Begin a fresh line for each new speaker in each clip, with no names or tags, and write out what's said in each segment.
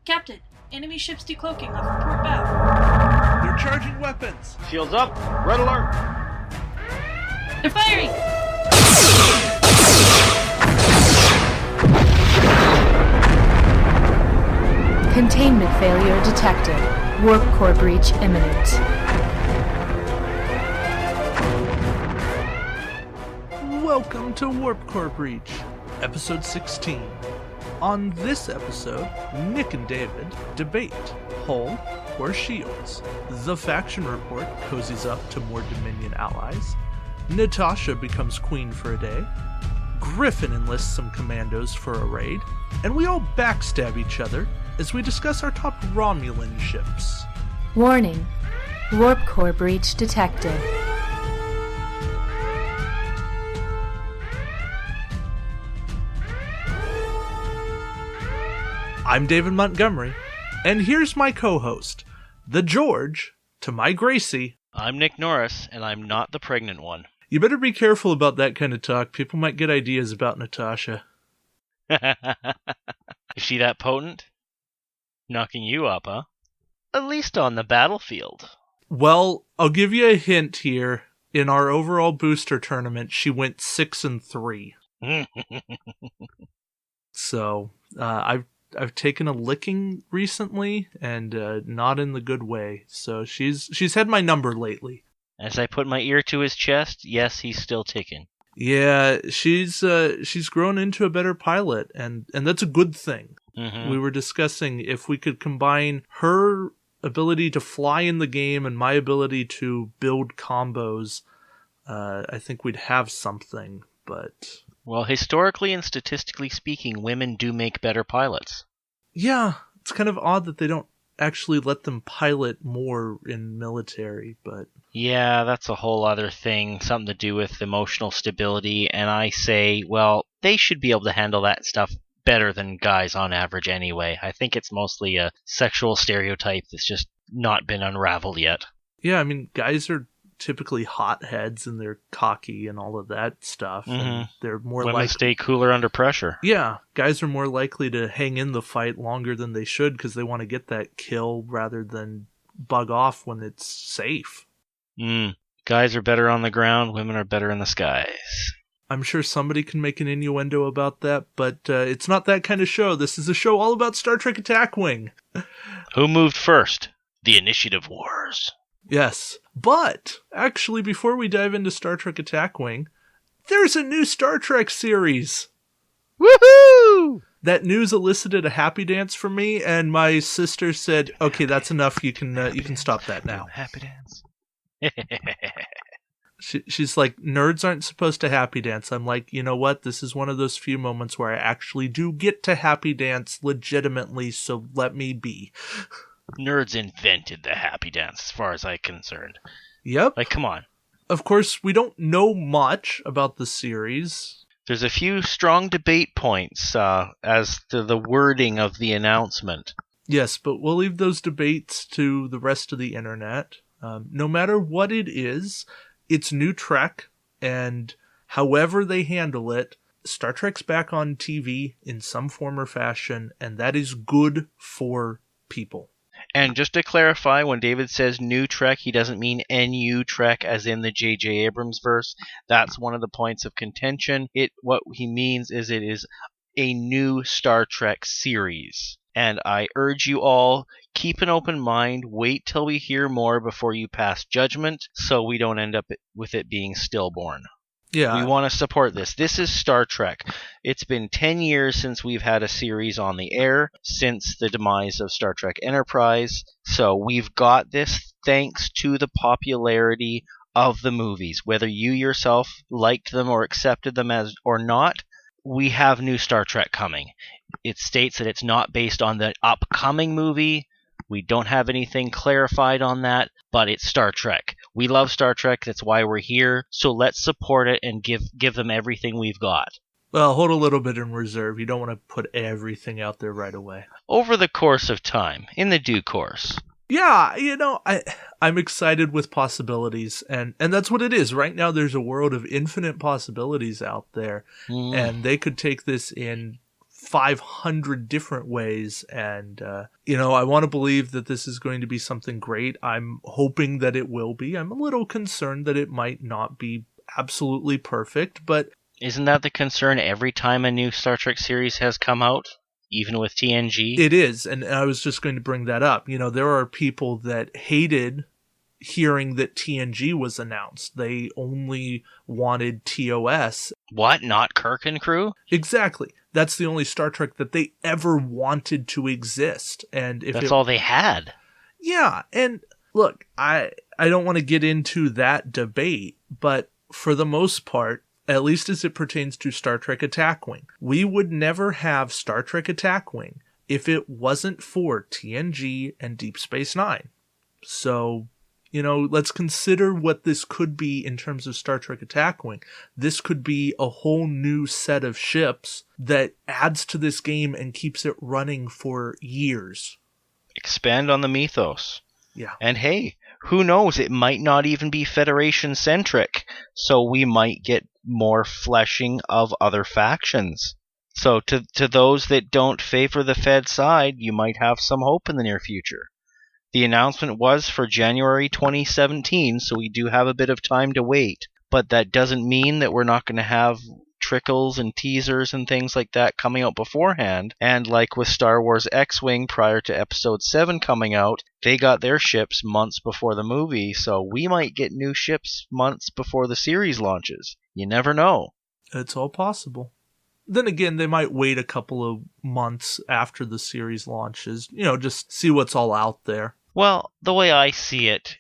Captain, enemy ships decloaking off of port bow.
They're charging weapons.
Shields up. Red alert.
They're firing!
Containment failure detected. Warp core breach imminent.
Welcome to Warp Core Breach, episode 16. On this episode, Nick and David debate hull or shields. The faction report cozies up to more Dominion allies. Natasha becomes queen for a day. Griffin enlists some commandos for a raid. And we all backstab each other as we discuss our top Romulan ships.
Warning. Warp core breach detected.
I'm David Montgomery, and here's my co-host, the George to my Gracie.
I'm Nick Norris, and I'm not the pregnant one.
You better be careful about that kind of talk. People might get ideas about Natasha.
Is she that potent? Knocking you up, huh? At least on the battlefield.
Well, I'll give you a hint here. In our overall booster tournament, she went 6-3. So, I've taken a licking recently, and not in the good way. So she's had my number lately.
As I put my ear to his chest, yes, he's still ticking.
Yeah, she's grown into a better pilot, and that's a good thing.
Mm-hmm.
We were discussing if we could combine her ability to fly in the game and my ability to build combos, I think we'd have something, but...
Well, historically and statistically speaking, women do make better pilots.
Yeah, it's kind of odd that they don't actually let them pilot more in military, but...
Yeah, that's a whole other thing, something to do with emotional stability, and I say, well, they should be able to handle that stuff better than guys on average anyway. I think it's mostly a sexual stereotype that's just not been unraveled yet.
Yeah, I mean, guys are typically hotheads and they're cocky and all of that stuff.
Mm-hmm.
And they're more
Women
likely...
stay cooler under pressure.
Yeah, guys are more likely to hang in the fight longer than they should because they want to get that kill rather than bug off when it's safe.
Guys are better on the ground, women are better in the skies.
I'm sure somebody can make an innuendo about that, but it's not that kind of show. This is a show all about Star Trek Attack Wing.
Who moved first? The Initiative Wars.
Yes, but actually before we dive into Star Trek Attack Wing, there's a new Star Trek series.
Woohoo! That
news elicited a happy dance from me, and my sister said, "Okay, that's enough. You can stop that now."
Happy dance.
She's like, nerds aren't supposed to happy dance. I'm like, you know what? This is one of those few moments where I actually do get to happy dance legitimately, so let me be.
Nerds invented the happy dance, as far as I'm concerned.
Yep.
Like, come on.
Of course, we don't know much about the series.
There's a few strong debate points as to the wording of the announcement.
Yes, but we'll leave those debates to the rest of the internet. No matter what it is, it's new Trek, and however they handle it, Star Trek's back on TV in some form or fashion, and that is good for people.
And just to clarify, when David says new Trek, he doesn't mean NU Trek as in the J.J. Abrams verse. That's one of the points of contention. What he means is it is a new Star Trek series. And I urge you all, keep an open mind, wait till we hear more before you pass judgment, so we don't end up with it being stillborn.
Yeah.
We want to support this. This is Star Trek. It's been 10 years since we've had a series on the air, since the demise of Star Trek Enterprise. So we've got this thanks to the popularity of the movies. Whether you yourself liked them or accepted them as or not, we have new Star Trek coming. It states that it's not based on the upcoming movie. We don't have anything clarified on that, but it's Star Trek. We love Star Trek, that's why we're here, so let's support it and give them everything we've got.
Well, hold a little bit in reserve. You don't want to put everything out there right away.
Over the course of time, in the due course.
Yeah, I'm excited with possibilities, and that's what it is. Right now, there's a world of infinite possibilities out there, and they could take this in 500 different ways. And, I want to believe that this is going to be something great. I'm hoping that it will be. I'm a little concerned that it might not be absolutely perfect, but...
Isn't that the concern every time a new Star Trek series has come out? Even with TNG?
It is, and I was just going to bring that up. There are people that hated hearing that TNG was announced. They only wanted TOS.
What? Not Kirk and crew?
Exactly. That's the only Star Trek that they ever wanted to exist. And if
that's all they had.
Yeah, and look, I don't want to get into that debate, but for the most part, at least as it pertains to Star Trek Attack Wing, we would never have Star Trek Attack Wing if it wasn't for TNG and Deep Space Nine. So, let's consider what this could be in terms of Star Trek Attack Wing. This could be a whole new set of ships that adds to this game and keeps it running for years.
Expand on the mythos.
Yeah.
And hey, who knows? It might not even be Federation-centric, so we might get more fleshing of other factions. So to those that don't favor the Fed side, you might have some hope in the near future. The announcement was for January 2017, so we do have a bit of time to wait. But that doesn't mean that we're not going to have trickles and teasers and things like that coming out beforehand. And like with Star Wars X-Wing prior to Episode 7 coming out, they got their ships months before the movie, so we might get new ships months before the series launches. You never know.
It's all possible. Then again, they might wait a couple of months after the series launches, just see what's all out there.
Well, the way I see it,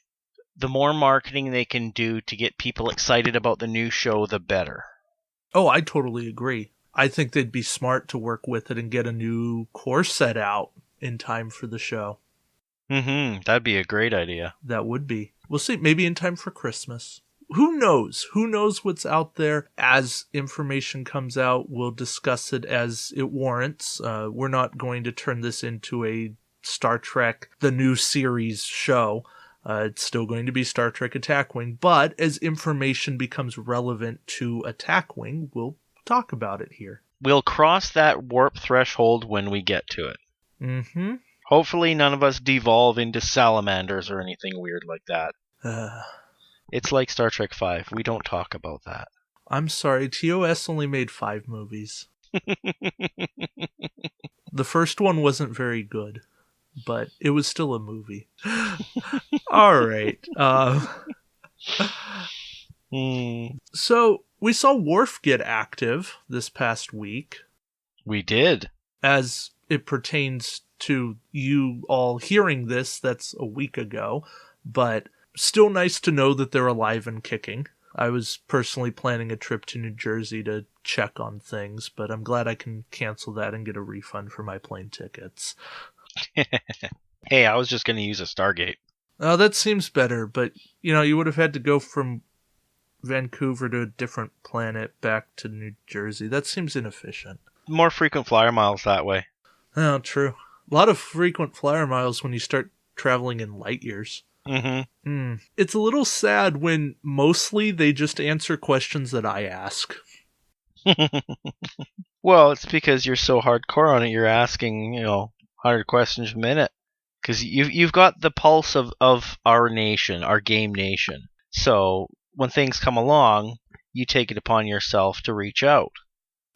the more marketing they can do to get people excited about the new show, the better.
Oh, I totally agree. I think they'd be smart to work with it and get a new core set out in time for the show.
That'd be a great idea.
That would be. We'll see, maybe in time for Christmas. Who knows? Who knows what's out there? As information comes out, we'll discuss it as it warrants. We're not going to turn this into a Star Trek, the new series show. It's still going to be Star Trek Attack Wing, but as information becomes relevant to Attack Wing, we'll talk about it here.
We'll cross that warp threshold when we get to it.
Mm-hmm.
Hopefully none of us devolve into salamanders or anything weird like that. It's like Star Trek V. We don't talk about that.
I'm sorry, TOS only made 5 movies. The first one wasn't very good, but it was still a movie. All right. So we saw Worf get active this past week.
We did.
As it pertains to you all hearing this, that's a week ago. But still nice to know that they're alive and kicking. I was personally planning a trip to New Jersey to check on things, but I'm glad I can cancel that and get a refund for my plane tickets.
Hey, I was just going to use a Stargate.
Oh, that seems better, but, you would have had to go from Vancouver to a different planet back to New Jersey. That seems inefficient.
More frequent flyer miles that way.
Oh, true. A lot of frequent flyer miles when you start traveling in light years.
Mm-hmm.
It's a little sad when mostly they just answer questions that I ask.
Well, it's because you're so hardcore on it. You're asking, 100 questions a minute. Because you've got the pulse of our nation, our game nation. So when things come along, you take it upon yourself to reach out.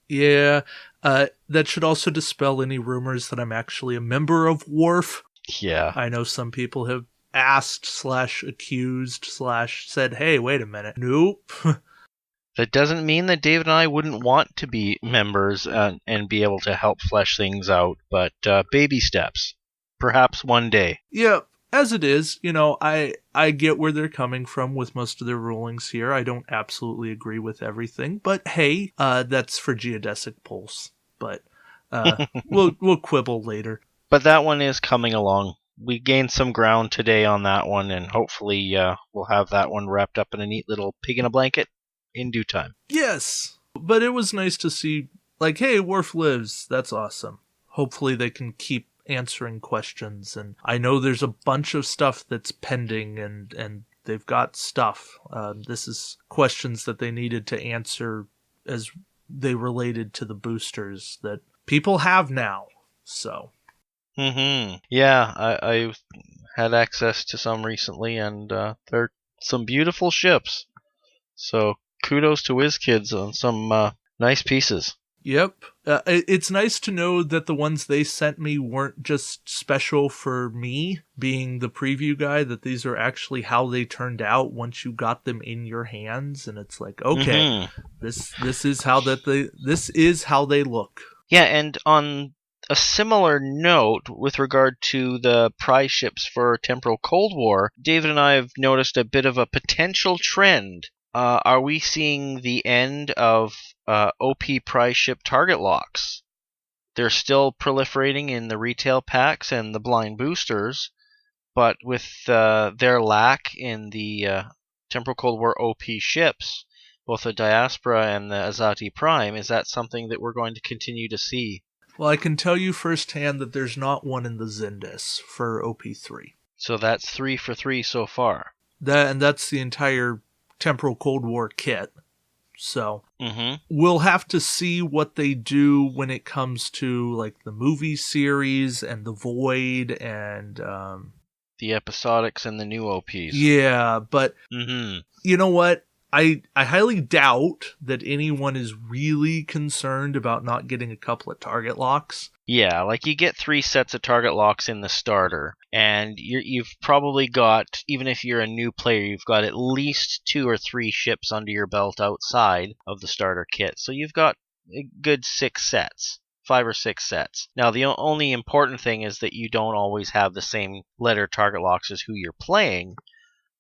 Yeah, that should also dispel any rumors that I'm actually a member of WARF.
Yeah.
I know some people have asked/accused/said, hey, wait a minute. Nope.
That doesn't mean that David and I wouldn't want to be members and be able to help flesh things out, but baby steps. Perhaps one day.
Yeah, as it is, I get where they're coming from with most of their rulings here. I don't absolutely agree with everything, but hey, that's for Geodesic Pulse. But we'll quibble later.
But that one is coming along. We gained some ground today on that one, and hopefully we'll have that one wrapped up in a neat little pig in a blanket in due time.
Yes, but it was nice to see, hey, Worf lives. That's awesome. Hopefully they can keep answering questions, and I know there's a bunch of stuff that's pending, and they've got stuff. This is questions that they needed to answer as they related to the boosters that people have now. So.
Yeah, I had access to some recently, and they're some beautiful ships. So kudos to WizKids on some nice pieces.
Yep. It's nice to know that the ones they sent me weren't just special for me, being the preview guy, that these are actually how they turned out once you got them in your hands. And it's like, okay, this is how they look.
Yeah, and on a similar note, with regard to the prize ships for Temporal Cold War, David and I have noticed a bit of a potential trend. Are we seeing the end of OP prize ship target locks? They're still proliferating in the retail packs and the blind boosters, but with their lack in the Temporal Cold War OP ships, both the Diaspora and the Azati Prime, is that something that we're going to continue to see?
Well, I can tell you firsthand that there's not one in the Zindis for OP3.
So that's 3 for 3 so far.
That's the entire Temporal Cold War kit. So we'll have to see what they do when it comes to like the movie series and the Void and
the episodics and the new OPs.
Yeah, but you know what? I highly doubt that anyone is really concerned about not getting a couple of target locks.
Yeah, like you get 3 sets of target locks in the starter, and you've probably got, even if you're a new player, you've got at least 2 or 3 ships under your belt outside of the starter kit. So you've got a good 6 sets. 5 or 6 sets. Now, the only important thing is that you don't always have the same letter target locks as who you're playing.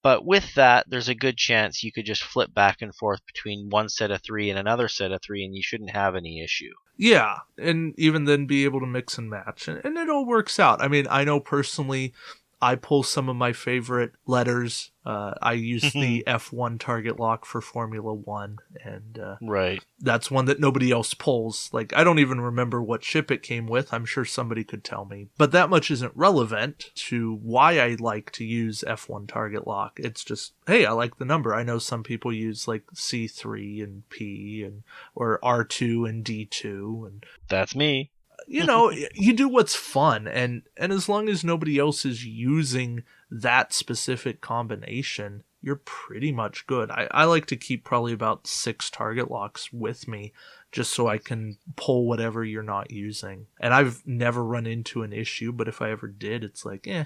But with that, there's a good chance you could just flip back and forth between one set of 3 and another set of 3, and you shouldn't have any issue.
Yeah, and even then be able to mix and match. And it all works out. I mean, I know personally, I pull some of my favorite letters. I use the F1 target lock for Formula 1, and
right.
That's one that nobody else pulls. Like, I don't even remember what ship it came with. I'm sure somebody could tell me. But that much isn't relevant to why I like to use F1 target lock. It's just, hey, I like the number. I know some people use like C3 and P or R2 and D2. And
that's me.
You know, you do what's fun, and as long as nobody else is using that specific combination, you're pretty much good. I like to keep probably about 6 target locks with me, just so I can pull whatever you're not using. And I've never run into an issue, but if I ever did, it's like, eh.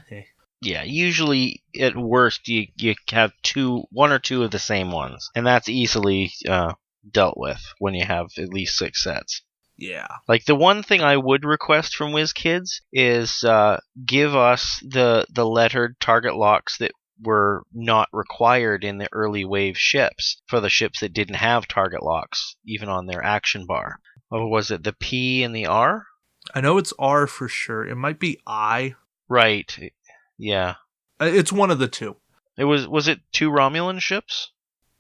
Yeah, usually at worst you have 1 or 2 of the same ones, and that's easily dealt with when you have at least 6 sets.
Yeah.
Like, the one thing I would request from WizKids is give us the lettered target locks that were not required in the early wave ships, for the ships that didn't have target locks, even on their action bar. Oh, was it the P and the R?
I know it's R for sure. It might be I.
Right. Yeah.
It's one of the 2.
Was it 2 Romulan ships?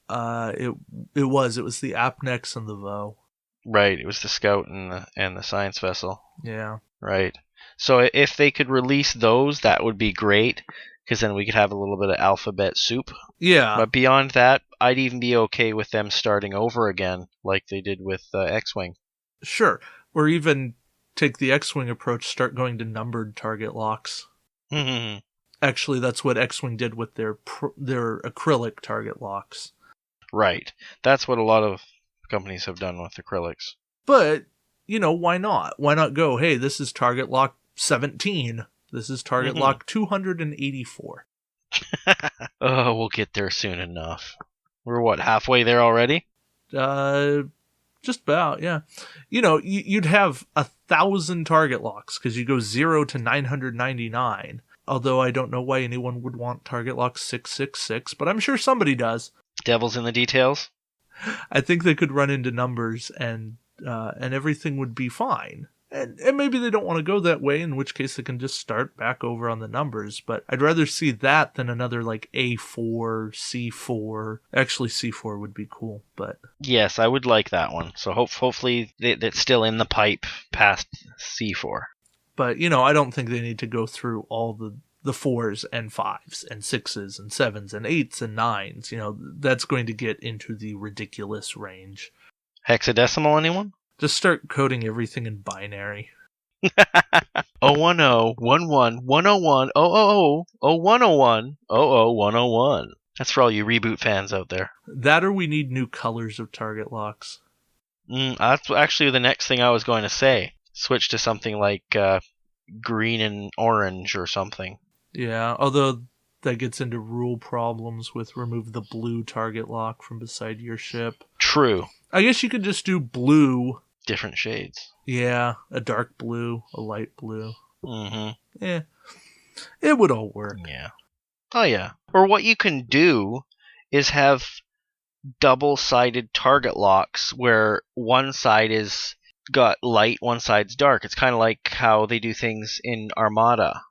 It was the Apnex and the Vo.
Right, it was the Scout and the Science Vessel.
Yeah.
Right. So if they could release those, that would be great, because then we could have a little bit of alphabet soup.
Yeah.
But beyond that, I'd even be okay with them starting over again, like they did with X-Wing.
Sure. Or even take the X-Wing approach, start going to numbered target locks. Actually, that's what X-Wing did with their acrylic target locks.
Right. That's what a lot of companies have done with acrylics.
But, you know, why not? Why not go, hey, this is target lock 17. This is target lock 284.
Oh, we'll get there soon enough. We're what, halfway there already?
Just about, yeah. You know, you'd have 1,000 target locks because you go 0 to 999. Although I don't know why anyone would want target lock 666, but I'm sure somebody does.
Devil's in the details.
I think they could run into numbers and everything would be fine. And maybe they don't want to go that way, in which case they can just start back over on the numbers. But I'd rather see that than another like A4, C4. Actually, C4 would be cool, but...
Yes, I would like that one. So hopefully that's still in the pipe past C4.
But, you know, I don't think they need to go through all the 4s and 5s and 6s and 7s and 8s and 9s. You know, that's going to get into the ridiculous range.
Hexadecimal, anyone?
Just start coding everything in binary.
010 11 101 000 0101 00101. That's for all you reboot fans out there.
That or we need new colors of target locks.
That's actually the next thing I was going to say. Switch to something like green and orange or something.
Yeah, although that gets into rule problems with remove the blue target lock from beside your ship.
True.
I guess you could just do blue.
Different shades.
Yeah, a dark blue, a light blue.
Mm-hmm.
Yeah, it would all work.
Yeah. Oh, yeah. Or what you can do is have double-sided target locks where one side is got light, one side's dark. It's kind of like how they do things in Armada,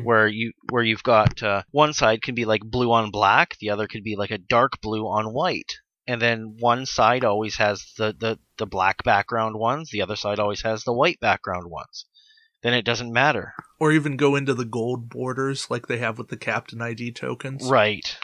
where you've got one side can be like blue on black, the other could be like a dark blue on white, and then one side always has the black background ones, the other side always has the white background ones. Then it doesn't matter.
Or even go into the gold borders like they have with the Captain ID tokens.
Right.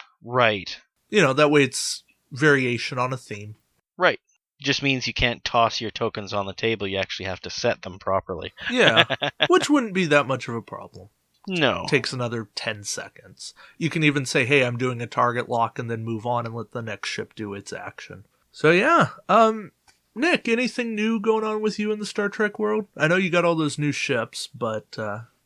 You know, that way it's variation on a theme.
Right. Just means you can't toss your tokens on the table. You actually have to set them properly.
Yeah, which wouldn't be that much of a problem.
No.
It takes another 10 seconds. You can even say, hey, I'm doing a target lock, and then move on and let the next ship do its action. So yeah, Nick, anything new going on with you in the Star Trek world? I know you got all those new ships, but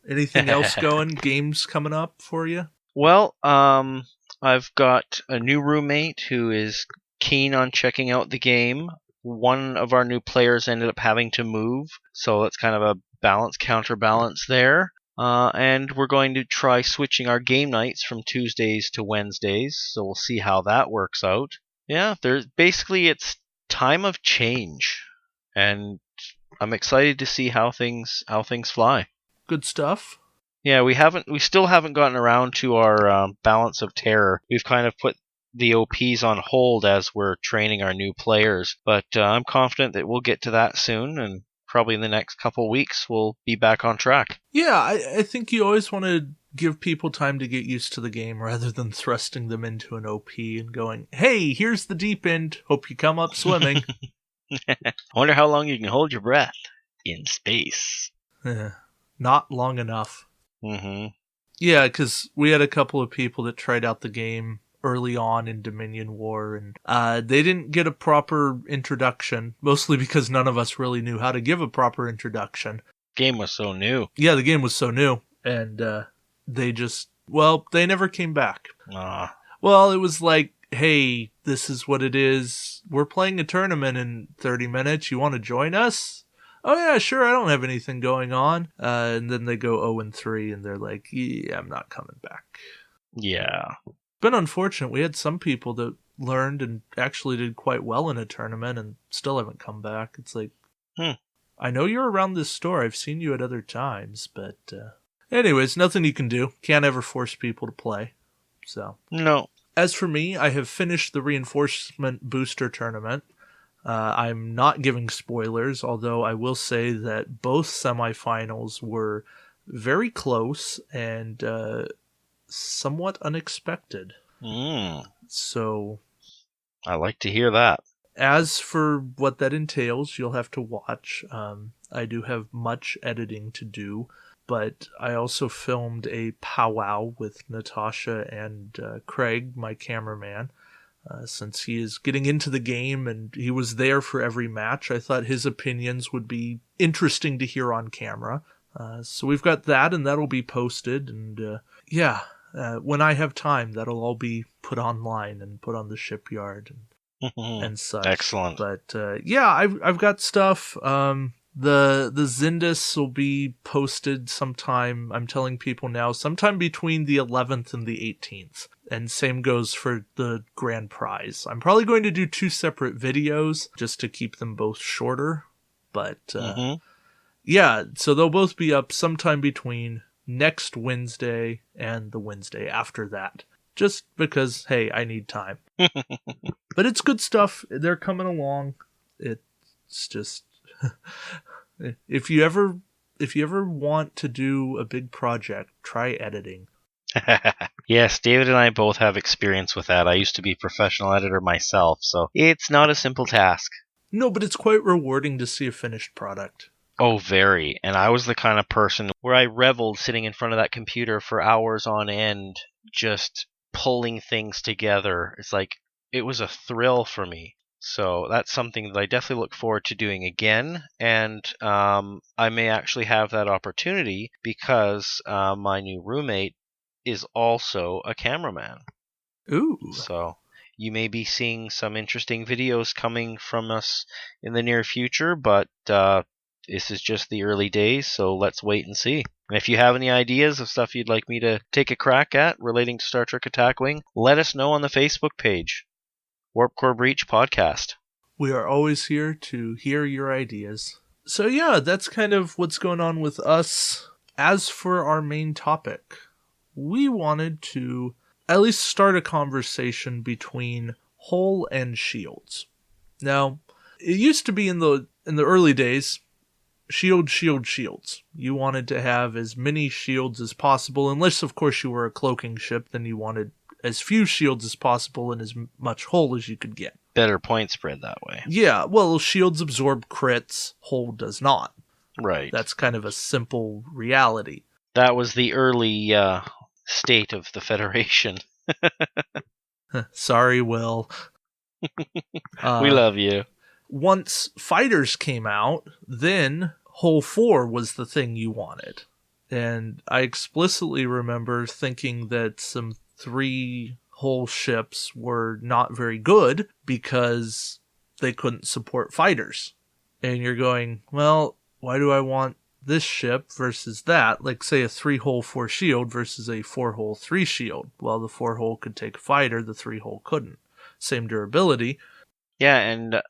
anything else going? Games coming up for you?
Well, I've got a new roommate who is keen on checking out the game. One of our new players ended up having to move, so it's kind of a counterbalance there. And we're going to try switching our game nights from Tuesdays to Wednesdays, so we'll see how that works out. Yeah, it's time of change, and I'm excited to see how things fly.
Good stuff.
Yeah, we still haven't gotten around to our Balance of Terror. We've kind of put the OPs on hold as we're training our new players, but I'm confident that we'll get to that soon, and probably in the next couple weeks we'll be back on track.
Yeah, I think you always want to give people time to get used to the game rather than thrusting them into an OP and going, hey, here's the deep end, hope you come up swimming.
I wonder how long you can hold your breath in space.
Not long enough.
Mm-hmm.
Yeah, because we had a couple of people that tried out the game early on in Dominion War, and they didn't get a proper introduction, mostly because none of us really knew how to give a proper introduction.
Game was so new.
Yeah, the game was so new, and they never came back. Well, it was like, hey, this is what it is. We're playing a tournament in 30 minutes. You want to join us? Oh, yeah, sure, I don't have anything going on. And then they go 0-3, and they're like, yeah, I'm not coming back.
Yeah.
Been unfortunate. We had some people that learned and actually did quite well in a tournament and still haven't come back. It's like, I know you're around this store. I've seen you at other times, but anyways, nothing you can do. Can't ever force people to play. So
no.
As for me, I have finished the reinforcement booster tournament. I'm not giving spoilers, although I will say that both semifinals were very close and somewhat unexpected. So
I like to hear that.
As for what that entails, you'll have to watch. I do have much editing to do, but I also filmed a powwow with Natasha and Craig, my cameraman. Since he is getting into the game and he was there for every match, I thought his opinions would be interesting to hear on camera. So we've got that, and that'll be posted. And when I have time, that'll all be put online and put on the shipyard and such.
Excellent.
But I've got stuff. The Zindus will be posted sometime, I'm telling people now, sometime between the 11th and the 18th. And same goes for the grand prize. I'm probably going to do 2 separate videos just to keep them both shorter. But so they'll both be up sometime between next Wednesday and the Wednesday after that. Just because, hey, I need time. But it's good stuff. They're coming along. It's just... If you ever want to do a big project, try editing.
Yes, David and I both have experience with that. I used to be a professional editor myself, so it's not a simple task.
No, but it's quite rewarding to see a finished product.
Oh, very. And I was the kind of person where I reveled sitting in front of that computer for hours on end, just pulling things together. It's like, it was a thrill for me. So that's something that I definitely look forward to doing again. And I may actually have that opportunity because my new roommate is also a cameraman.
Ooh.
So you may be seeing some interesting videos coming from us in the near future, but this is just the early days, so let's wait and see. And if you have any ideas of stuff you'd like me to take a crack at relating to Star Trek Attack Wing, let us know on the Facebook page, Warp Core Breach Podcast.
We are always here to hear your ideas. So yeah, that's kind of what's going on with us. As for our main topic, we wanted to at least start a conversation between hull and shields. Now, it used to be in the early days, shields. You wanted to have as many shields as possible, unless of course you were a cloaking ship, then you wanted as few shields as possible and as much hull as you could get.
Better point spread that way.
Yeah, well, shields absorb crits, hull does not.
Right.
That's kind of a simple reality.
That was the early state of the Federation.
Sorry, Will.
We love you.
Once fighters came out, then hull 4 was the thing you wanted. And I explicitly remember thinking that some 3 hull ships were not very good because they couldn't support fighters. And you're going, well, why do I want this ship versus that? Like, say, a 3-hull 4 shield versus a 4-hull 3 shield. Well, the 4-hull could take a fighter, the 3-hull couldn't. Same durability.
Yeah, and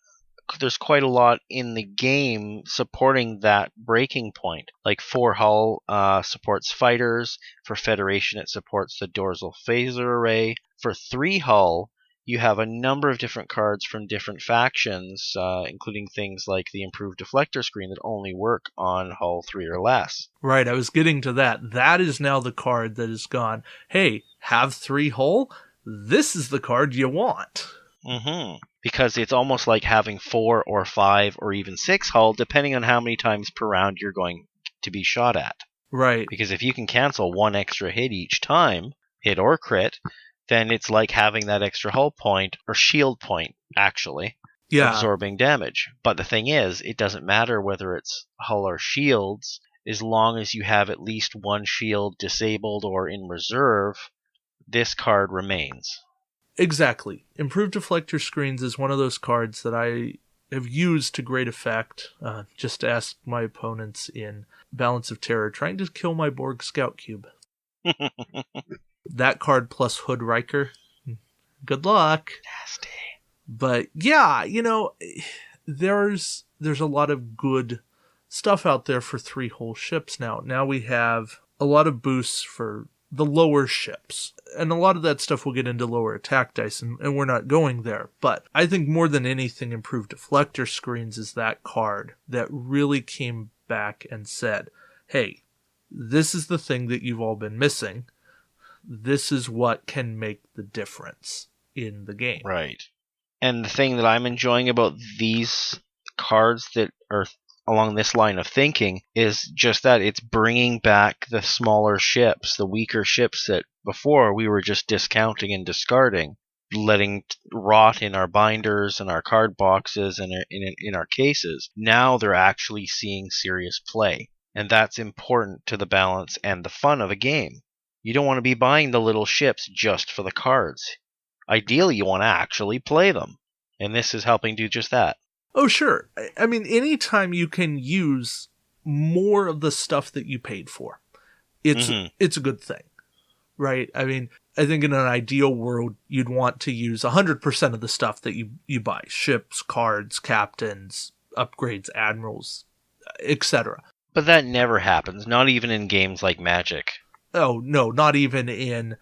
there's quite a lot in the game supporting that breaking point. Like 4-hull supports fighters. For Federation, it supports the dorsal phaser array. For 3-hull, you have a number of different cards from different factions, including things like the improved deflector screen that only work on hull 3 or less.
Right, I was getting to that. That is now the card that has gone, hey, have 3 hull? This is the card you want.
Mm-hmm. Because it's almost like having 4 or 5 or even 6 hull, depending on how many times per round you're going to be shot at.
Right.
Because if you can cancel 1 extra hit each time, hit or crit, then it's like having that extra hull point, or shield point, actually, absorbing damage. But the thing is, it doesn't matter whether it's hull or shields, as long as you have at least 1 shield disabled or in reserve, this card remains.
Exactly. Improved deflector screens is one of those cards that I have used to great effect. Just ask my opponents in Balance of Terror trying to kill my Borg Scout Cube. That card plus Hood Riker. Good luck.
Nasty.
But yeah, there's a lot of good stuff out there for 3-hull ships now. Now we have a lot of boosts for the lower ships. And a lot of that stuff will get into lower attack dice, and we're not going there. But I think more than anything, Improved Deflector Screens is that card that really came back and said, hey, this is the thing that you've all been missing. This is what can make the difference in the game.
Right. And the thing that I'm enjoying about these cards that are along this line of thinking is just that it's bringing back the smaller ships, the weaker ships that before we were just discounting and discarding, letting rot in our binders and our card boxes and in our cases. Now they're actually seeing serious play. And that's important to the balance and the fun of a game. You don't want to be buying the little ships just for the cards. Ideally, you want to actually play them. And this is helping do just that.
Oh, sure. I mean, anytime you can use more of the stuff that you paid for, it's a good thing, right? I mean, I think in an ideal world, you'd want to use 100% of the stuff that you buy. Ships, cards, captains, upgrades, admirals, etc.
But that never happens, not even in games like Magic.
Oh, no, not even in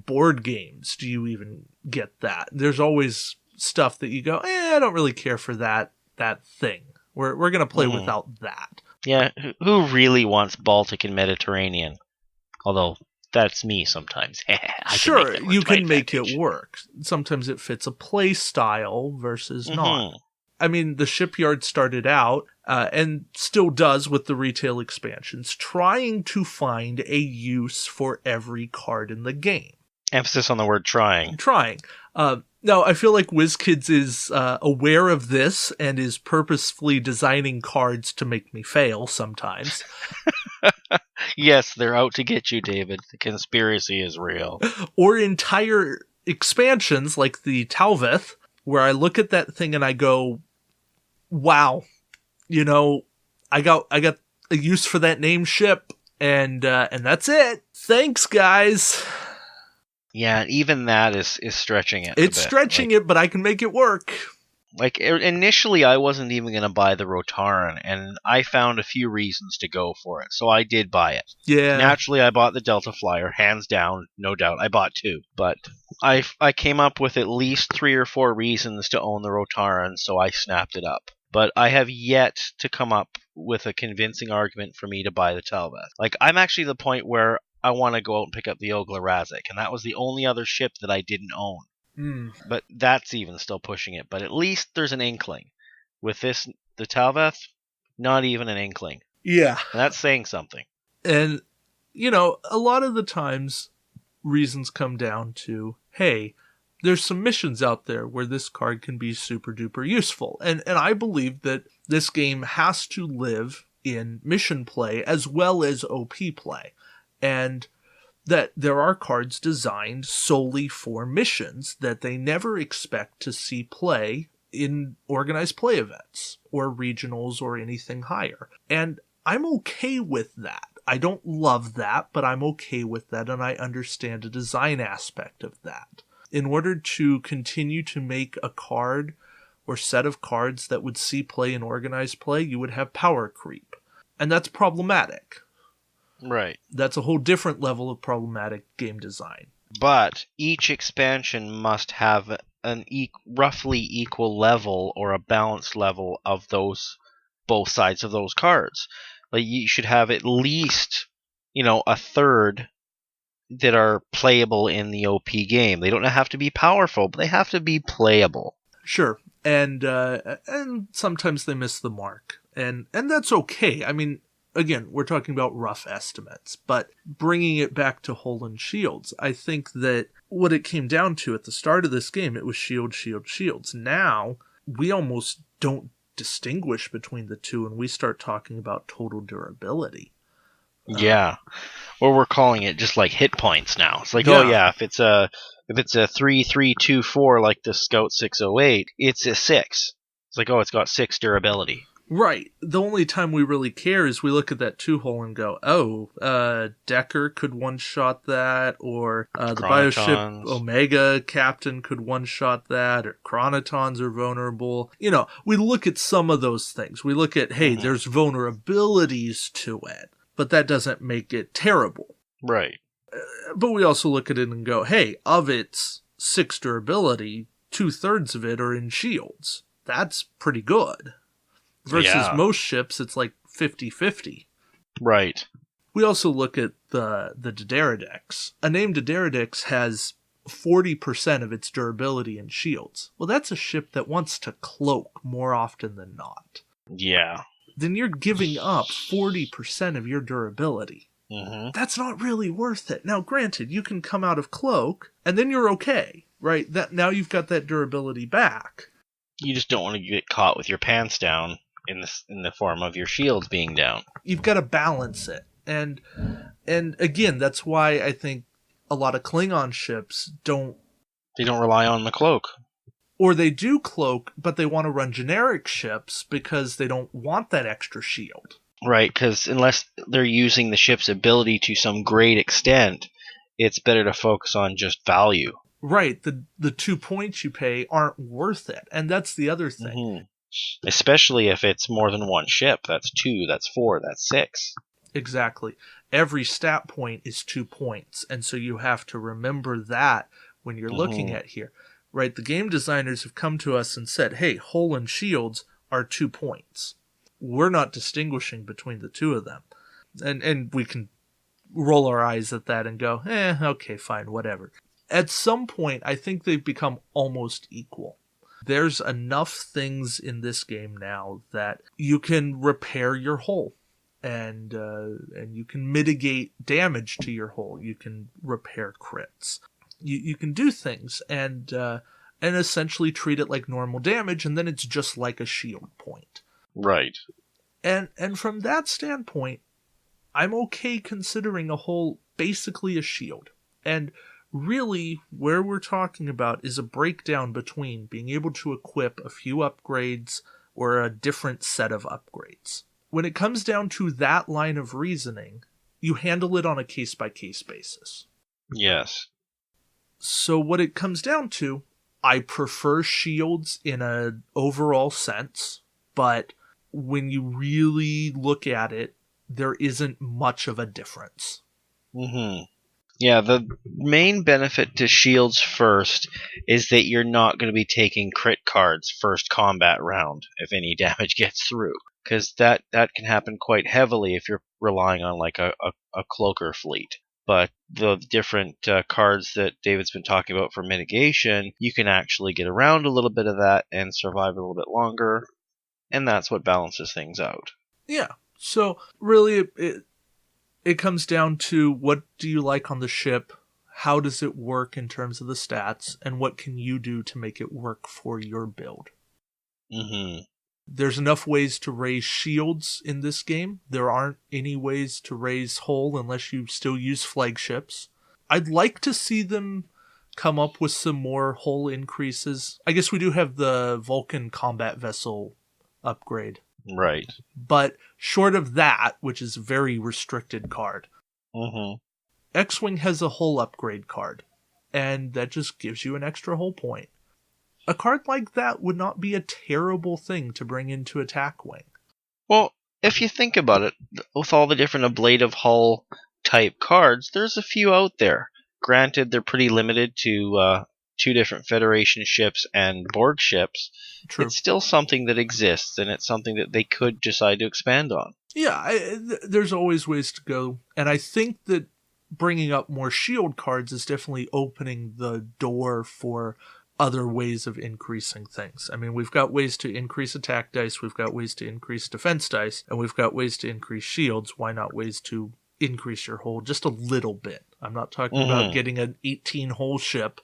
board games do you even get that. There's always stuff that you go, I don't really care for that thing. We're going to play without that.
Yeah, who really wants Baltic and Mediterranean? Although, that's me sometimes.
Sure, you can make it work. Sometimes it fits a play style versus not. I mean, the Shipyard started out, and still does with the retail expansions, trying to find a use for every card in the game.
Emphasis on the word trying.
Trying. Now, I feel like WizKids is aware of this and is purposefully designing cards to make me fail sometimes.
Yes, they're out to get you, David. The conspiracy is real.
Or entire expansions like the Talveth, where I look at that thing and I go, wow, you know, I got a use for that name ship, and that's it. Thanks, guys.
Yeah, even that is stretching it.
It's stretching it, but I can make it work.
Like, initially, I wasn't even going to buy the Rotaran, and I found a few reasons to go for it, so I did buy it.
Yeah.
Naturally, I bought the Delta Flyer, hands down, no doubt. I bought 2, but I came up with at least 3 or 4 reasons to own the Rotaran, so I snapped it up. But I have yet to come up with a convincing argument for me to buy the Talveth. Like, I'm actually at the point where I want to go out and pick up the Ogla Razik, and that was the only other ship that I didn't own. But that's even still pushing it. But at least there's an inkling. With this, the Talveth, not even an inkling.
Yeah.
And that's saying something.
And, you know, a lot of the times, reasons come down to, hey, there's some missions out there where this card can be super duper useful. And I believe that this game has to live in mission play as well as OP play. And that there are cards designed solely for missions that they never expect to see play in organized play events or regionals or anything higher. And I'm okay with that. I don't love that, but I'm okay with that, and I understand the design aspect of that. In order to continue to make a card or set of cards that would see play in organized play, you would have power creep. And that's problematic.
Right.
That's a whole different level of problematic game design.
But each expansion must have an roughly equal level or a balanced level of those both sides of those cards. Like, you should have at least, a third that are playable in the OP game. They don't have to be powerful, but they have to be playable.
Sure. And sometimes they miss the mark. And that's okay. I mean, again, we're talking about rough estimates, but bringing it back to Hull and Shields, I think that what it came down to at the start of this game, it was shield, shield, shields. Now, we almost don't distinguish between the two, and we start talking about total durability.
Yeah. Or we're calling it just like hit points now. It's like, if it's a 3-3-2-4 like the Scout 608, it's a 6. It's like, it's got 6 durability.
Right. The only time we really care is we look at that 2-hole and go, Decker could one-shot that, or the Bioship Omega Captain could one-shot that, or Chronotons are vulnerable. We look at some of those things. We look at, hey, there's vulnerabilities to it, but that doesn't make it terrible.
Right.
But we also look at it and go, hey, of its 6 durability, 2/3 of it are in shields. That's pretty good. Versus most ships, it's like 50-50.
Right.
We also look at the D'Deridex. A name D'Deridex has 40% of its durability in shields. Well, that's a ship that wants to cloak more often than not.
Yeah.
Then you're giving up 40% of your durability.
Mm-hmm.
That's not really worth it. Now, granted, you can come out of cloak, and then you're okay, right? Now you've got that durability back.
You just don't want to get caught with your pants down in the form of your shields being down.
You've got to balance it. And again, that's why I think a lot of Klingon ships don't
rely on the cloak.
Or they do cloak, but they want to run generic ships because they don't want that extra shield.
Right, because unless they're using the ship's ability to some great extent, it's better to focus on just value.
Right, the 2 points you pay aren't worth it, and that's the other thing.
Mm-hmm. Especially if it's more than one ship. That's 2, that's 4, that's 6.
Exactly. Every stat point is 2 points, and so you have to remember that when you're looking at here. Right, the game designers have come to us and said, hey, hull and shields are 2 points. We're not distinguishing between the two of them. And we can roll our eyes at that and go, okay, fine, whatever. At some point, I think they've become almost equal. There's enough things in this game now that you can repair your hull. And you can mitigate damage to your hull. You can repair crits. You can do things and essentially treat it like normal damage, and then it's just like a shield point.
Right.
And from that standpoint, I'm okay considering a hull basically a shield. And really, where we're talking about is a breakdown between being able to equip a few upgrades or a different set of upgrades. When it comes down to that line of reasoning, you handle it on a case-by-case basis.
Yes.
So what it comes down to, I prefer shields in an overall sense, but when you really look at it, there isn't much of a difference.
Mm-hmm. Yeah, the main benefit to shields first is that you're not going to be taking crit cards first combat round if any damage gets through. Because that can happen quite heavily if you're relying on like a cloaker fleet. But the different cards that David's been talking about for mitigation, you can actually get around a little bit of that and survive a little bit longer. And that's what balances things out.
Yeah. So really it comes down to what do you like on the ship, how does it work in terms of the stats, and what can you do to make it work for your build.
Mm-hmm.
There's enough ways to raise shields in this game. There aren't any ways to raise hull unless you still use flagships. I'd like to see them come up with some more hull increases. I guess we do have the Vulcan combat vessel upgrade.
Right.
But short of that, which is a very restricted card,
Mm-hmm.
X-Wing has a hull upgrade card, and that just gives you an extra hull point. A card like that would not be a terrible thing to bring into Attack Wing.
Well, if you think about it, with all the different ablative hull type cards, there's a few out there. Granted, they're pretty limited to 2 different Federation ships and Borg ships.
True.
It's still something that exists, and it's something that they could decide to expand on.
Yeah, there's always ways to go, and I think that bringing up more shield cards is definitely opening the door for other ways of increasing things. I mean, we've got ways to increase attack dice, we've got ways to increase defense dice, and we've got ways to increase shields. Why not ways to increase your hull just a little bit? I'm not talking about getting an 18 hull ship.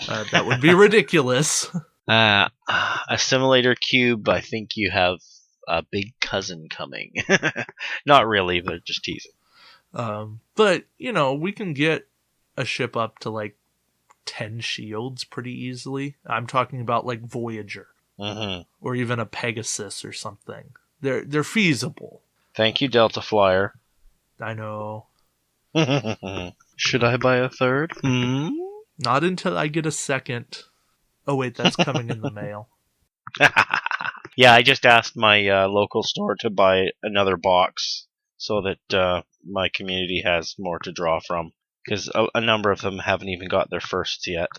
That would be ridiculous.
Assimilator Cube, I think you have a big cousin coming. Not really, they're just teasing.
But, we can get a ship up to like 10 shields pretty easily. I'm talking about like Voyager.
Mm-hmm.
Or even a Pegasus or something. They're feasible.
Thank you, Delta Flyer.
I know.
Should I buy a third?
Not until I get a second. Oh wait, that's coming in the mail.
Yeah, I just asked my local store to buy another box so that my community has more to draw from. Because a number of them haven't even got their firsts yet.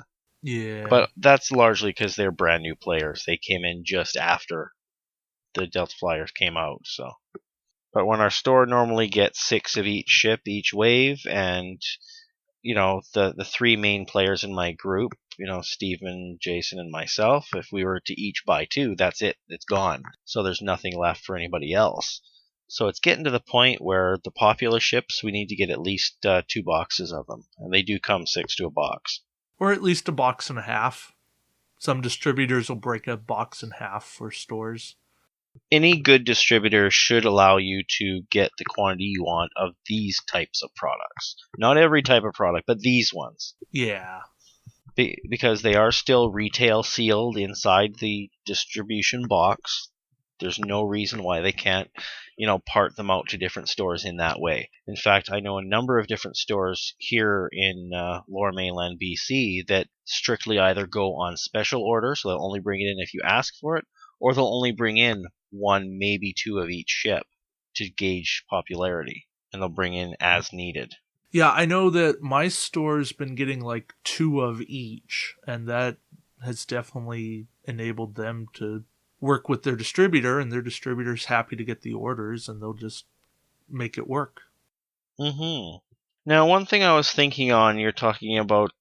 Yeah.
But that's largely because they're brand new players. They came in just after the Delta Flyers came out. So, but when our store normally gets 6 of each ship each wave, and the 3 main players in my group, Steven, Jason, and myself, if we were to each buy 2, that's it. It's gone. So there's nothing left for anybody else. So it's getting to the point where the popular ships, we need to get at least 2 boxes of them. And they do come 6 to a box.
Or at least a box and a half. Some distributors will break a box in half for stores.
Any good distributor should allow you to get the quantity you want of these types of products. Not every type of product, but these ones.
Yeah.
Because they are still retail sealed inside the distribution box. There's no reason why they can't, part them out to different stores in that way. In fact, I know a number of different stores here in Lower Mainland BC that strictly either go on special order, so they'll only bring it in if you ask for it, or they'll only bring in 1, maybe 2 of each ship to gauge popularity, and they'll bring in as needed.
Yeah, I know that my store's been getting like 2 of each, and that has definitely enabled them to work with their distributor, and their distributor's happy to get the orders, and they'll just make it work.
Mm-hmm. Now, one thing I was thinking on, you're talking about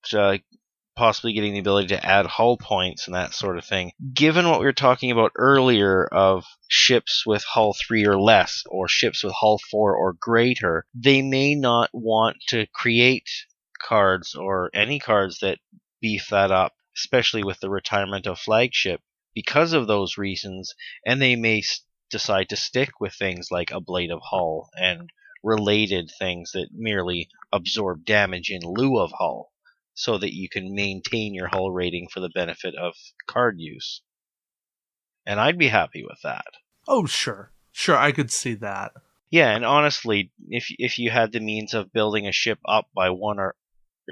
possibly getting the ability to add hull points and that sort of thing. Given what we were talking about earlier of ships with hull 3 or less, or ships with hull 4 or greater, they may not want to create cards or any cards that beef that up, especially with the retirement of flagship, because of those reasons, and they may decide to stick with things like ablative hull and related things that merely absorb damage in lieu of hull, so that you can maintain your hull rating for the benefit of card use. And I'd be happy with that.
Oh, sure. Sure, I could see that.
Yeah, and honestly, if you had the means of building a ship up by 1 or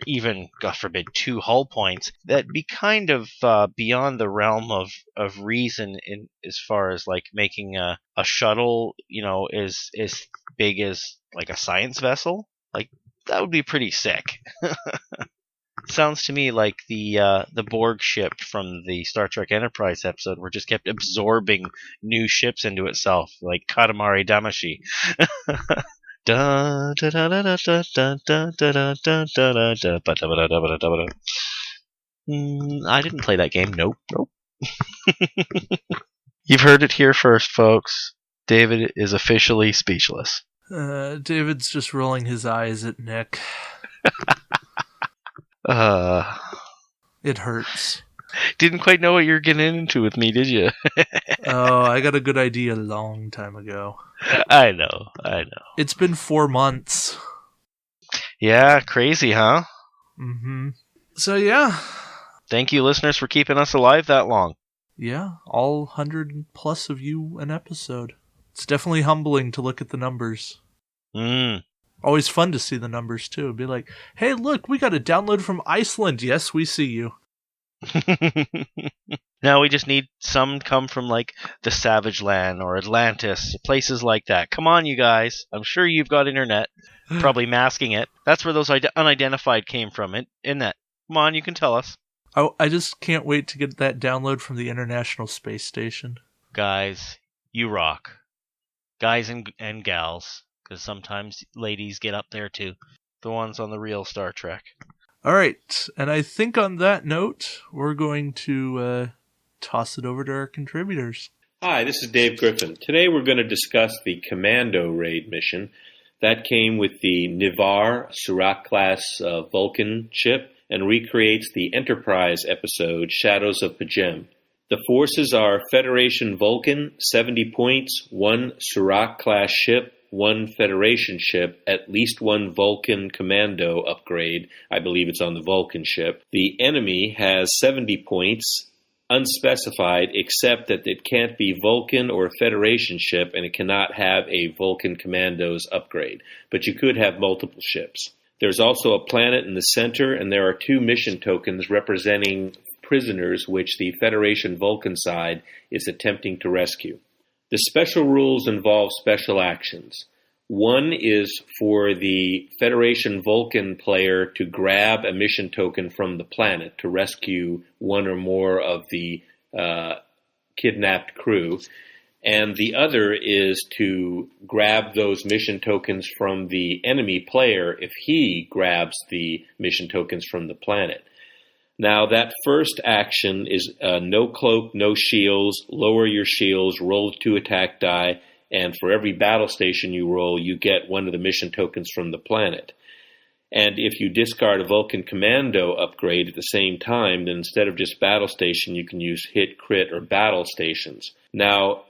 even, God forbid, 2 hull points, that'd be kind of beyond the realm of reason in as far as like making a shuttle, as big as like a science vessel. Like, that would be pretty sick. Sounds to me like the Borg ship from the Star Trek Enterprise episode, where it just kept absorbing new ships into itself, like Katamari Damacy. I didn't play that game. Nope. You've heard it here first, folks. David is officially speechless.
David's just rolling his eyes at Nick. It hurts.
Didn't quite know what you were getting into with me, did you?
Oh, I got a good idea a long time ago.
I know.
It's been 4 months.
Yeah, crazy, huh?
Mm-hmm. So, yeah.
Thank you, listeners, for keeping us alive that long.
Yeah, all 100 plus of you an episode. It's definitely humbling to look at the numbers. Always fun to see the numbers, too. Be like, hey, look, we got a download from Iceland. Yes, we see you.
Now we just need some come from like the Savage Land or Atlantis, places like that. Come on, you guys. I'm sure you've got internet. Probably masking it. That's where those unidentified came from, isn't it? Come on, you can tell us.
I just can't wait to get that download from the International Space Station.
Guys, you rock. Guys and gals, because sometimes ladies get up there too. The ones on the real Star Trek.
All right, and I think on that note, we're going to toss it over to our contributors.
Hi, this is Dave Griffin. Today we're going to discuss the Commando raid mission. That came with the Nivar Surak-class Vulcan ship and recreates the Enterprise episode Shadows of Pajem. The forces are Federation Vulcan, 70 points, 1 Surak-class ship, 1 Federation ship, at least 1 Vulcan Commando upgrade. I believe it's on the Vulcan ship. The enemy has 70 points, unspecified, except that it can't be Vulcan or Federation ship, and it cannot have a Vulcan Commandos upgrade. But you could have multiple ships. There's also a planet in the center, and there are 2 mission tokens representing prisoners which the Federation Vulcan side is attempting to rescue. The special rules involve special actions. One is for the Federation Vulcan player to grab a mission token from the planet to rescue one or more of the kidnapped crew. And the other is to grab those mission tokens from the enemy player if he grabs the mission tokens from the planet. Now, that first action is no cloak, no shields, lower your shields, roll 2 attack die, and for every battle station you roll, you get one of the mission tokens from the planet. And if you discard a Vulcan Commando upgrade at the same time, then instead of just battle station, you can use hit, crit, or battle stations. Now,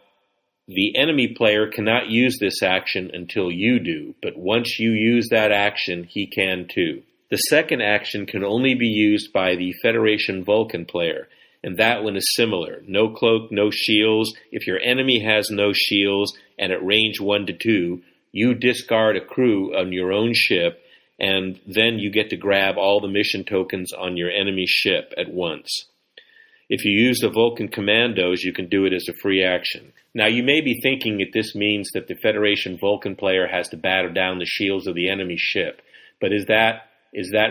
the enemy player cannot use this action until you do, but once you use that action, he can too. The second action can only be used by the Federation Vulcan player, and that one is similar. No cloak, no shields. If your enemy has no shields and at range 1 to 2, you discard a crew on your own ship, and then you get to grab all the mission tokens on your enemy's ship at once. If you use the Vulcan Commandos, you can do it as a free action. Now, you may be thinking that this means that the Federation Vulcan player has to batter down the shields of the enemy ship, but is that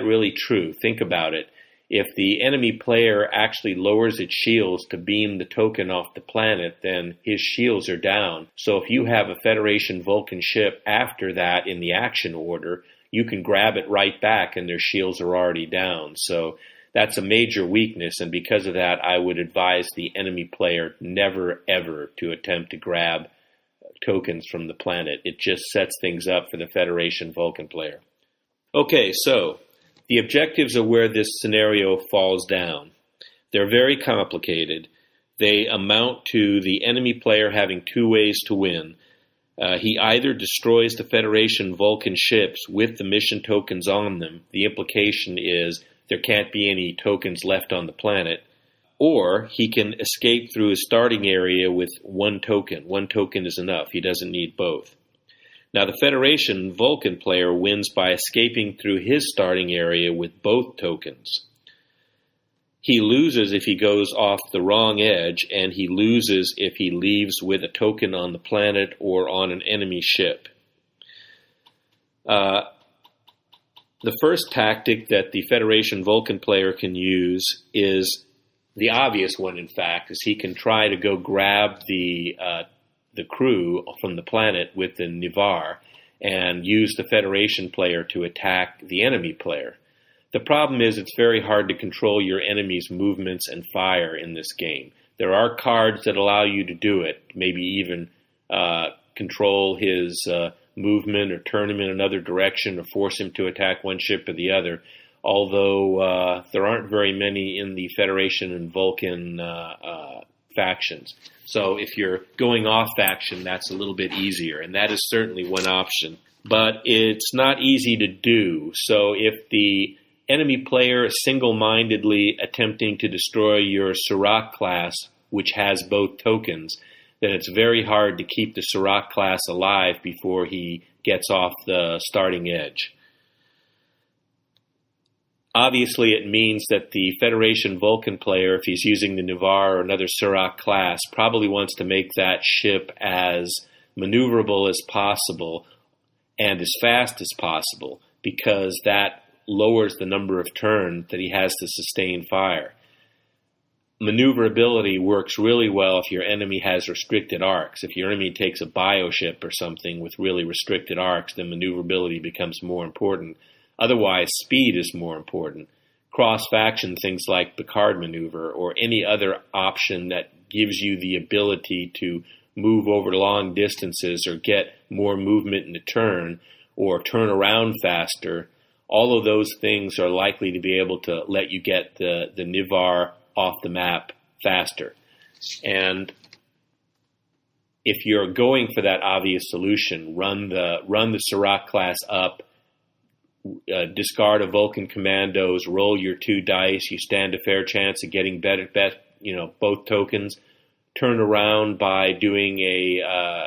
really true? Think about it. If the enemy player actually lowers its shields to beam the token off the planet, then his shields are down. So if you have a Federation Vulcan ship after that in the action order, you can grab it right back and their shields are already down. So That's a major weakness, and because of that, I would advise the enemy player never, ever to attempt to grab tokens from the planet. It just sets things up for the Federation Vulcan player. Okay, so the objectives of where this scenario falls down. They're very complicated. They amount to the enemy player having two ways to win. He either destroys the Federation Vulcan ships with the mission tokens on them. The implication is there can't be any tokens left on the planet. Or he can escape through his starting area with one token. One token is enough. He doesn't need both. Now, the Federation Vulcan player wins by escaping through his starting area with both tokens. He loses if he goes off the wrong edge, and he loses if he leaves with a token on the planet or on an enemy ship. The first tactic that the Federation Vulcan player can use is the obvious one, in fact, is he can try to go grab the crew from the planet with the Nivar and use the Federation player to attack the enemy player. The problem is it's very hard to control your enemy's movements and fire in this game. There are cards that allow you to do it, maybe even control his movement or turn him in another direction or force him to attack one ship or the other, although there aren't very many in the Federation and Vulcan factions. So if you're going off faction, that's a little bit easier, and that is certainly one option. But it's not easy to do. So if the enemy player is single-mindedly attempting to destroy your Serac class, which has both tokens, then it's very hard to keep the Serac class alive before he gets off the starting edge. Obviously, it means that the Federation Vulcan player, if he's using the Nivar or another Serac class, probably wants to make that ship as maneuverable as possible and as fast as possible, because that lowers the number of turns that he has to sustain fire. Maneuverability works really well if your enemy has restricted arcs. If your enemy takes a bioship or something with really restricted arcs, then maneuverability becomes more important. Otherwise, speed is more important. Cross-faction things like Picard maneuver or any other option that gives you the ability to move over long distances or get more movement in a turn or turn around faster, all of those things are likely to be able to let you get the Nivar off the map faster. And if you're going for that obvious solution, run the Serac class up, discard a Vulcan Commandos, roll your 2 dice, you stand a fair chance of getting both tokens. Turn around by doing a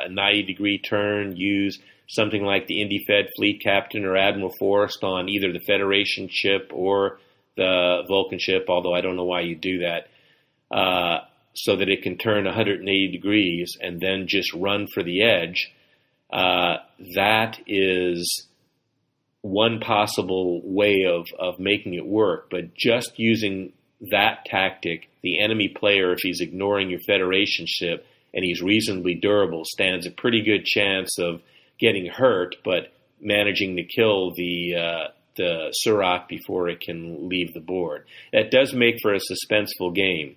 90-degree turn, use something like the Indy-Fed Fleet Captain or Admiral Forrest on either the Federation ship or the Vulcan ship, although I don't know why you do that, so that it can turn 180 degrees and then just run for the edge. That is one possible way of making it work, but just using that tactic, the enemy player, if he's ignoring your Federation ship and he's reasonably durable, stands a pretty good chance of getting hurt, but managing to kill the Serac before it can leave the board. That does make for a suspenseful game,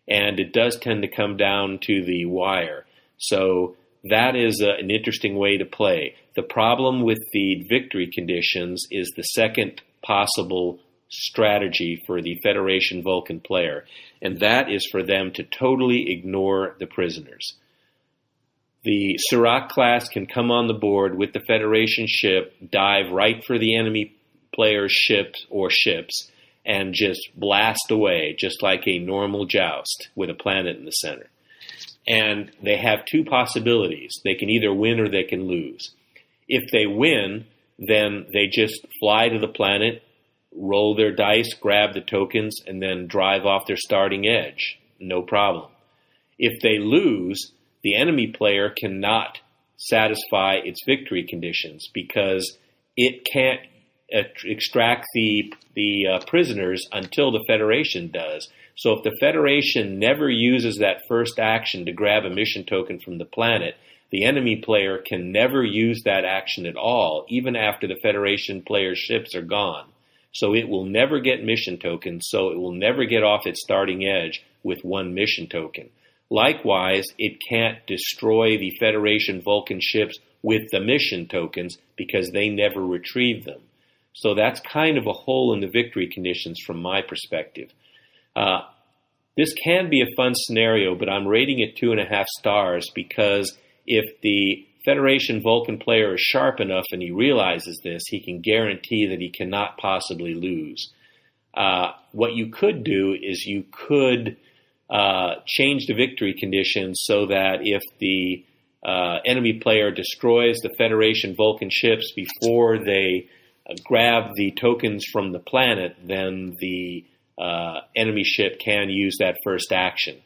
and it does tend to come down to the wire. So that is an interesting way to play. The problem with the victory conditions is the second possible strategy for the Federation Vulcan player, and that is for them to totally ignore the prisoners. The Serac class can come on the board with the Federation ship, dive right for the enemy player's ships, and just blast away, just like a normal joust with a planet in the center. And they have 2 possibilities. They can either win or they can lose. If they win, then they just fly to the planet, roll their dice, grab the tokens, and then drive off their starting edge. No problem. If they lose, the enemy player cannot satisfy its victory conditions because it can't extract the prisoners until the Federation does. So if the Federation never uses that first action to grab a mission token from the planet, the enemy player can never use that action at all, even after the Federation player's ships are gone. So it will never get mission tokens, so it will never get off its starting edge with 1 mission token. Likewise, it can't destroy the Federation Vulcan ships with the mission tokens because they never retrieve them. So that's kind of a hole in the victory conditions from my perspective. This can be a fun scenario, but I'm rating it 2.5 stars because if the Federation Vulcan player is sharp enough and he realizes this, he can guarantee that he cannot possibly lose. What you could do is you could change the victory conditions so that if the enemy player destroys the Federation Vulcan ships before they grab the tokens from the planet, then the enemy ship can use that first action.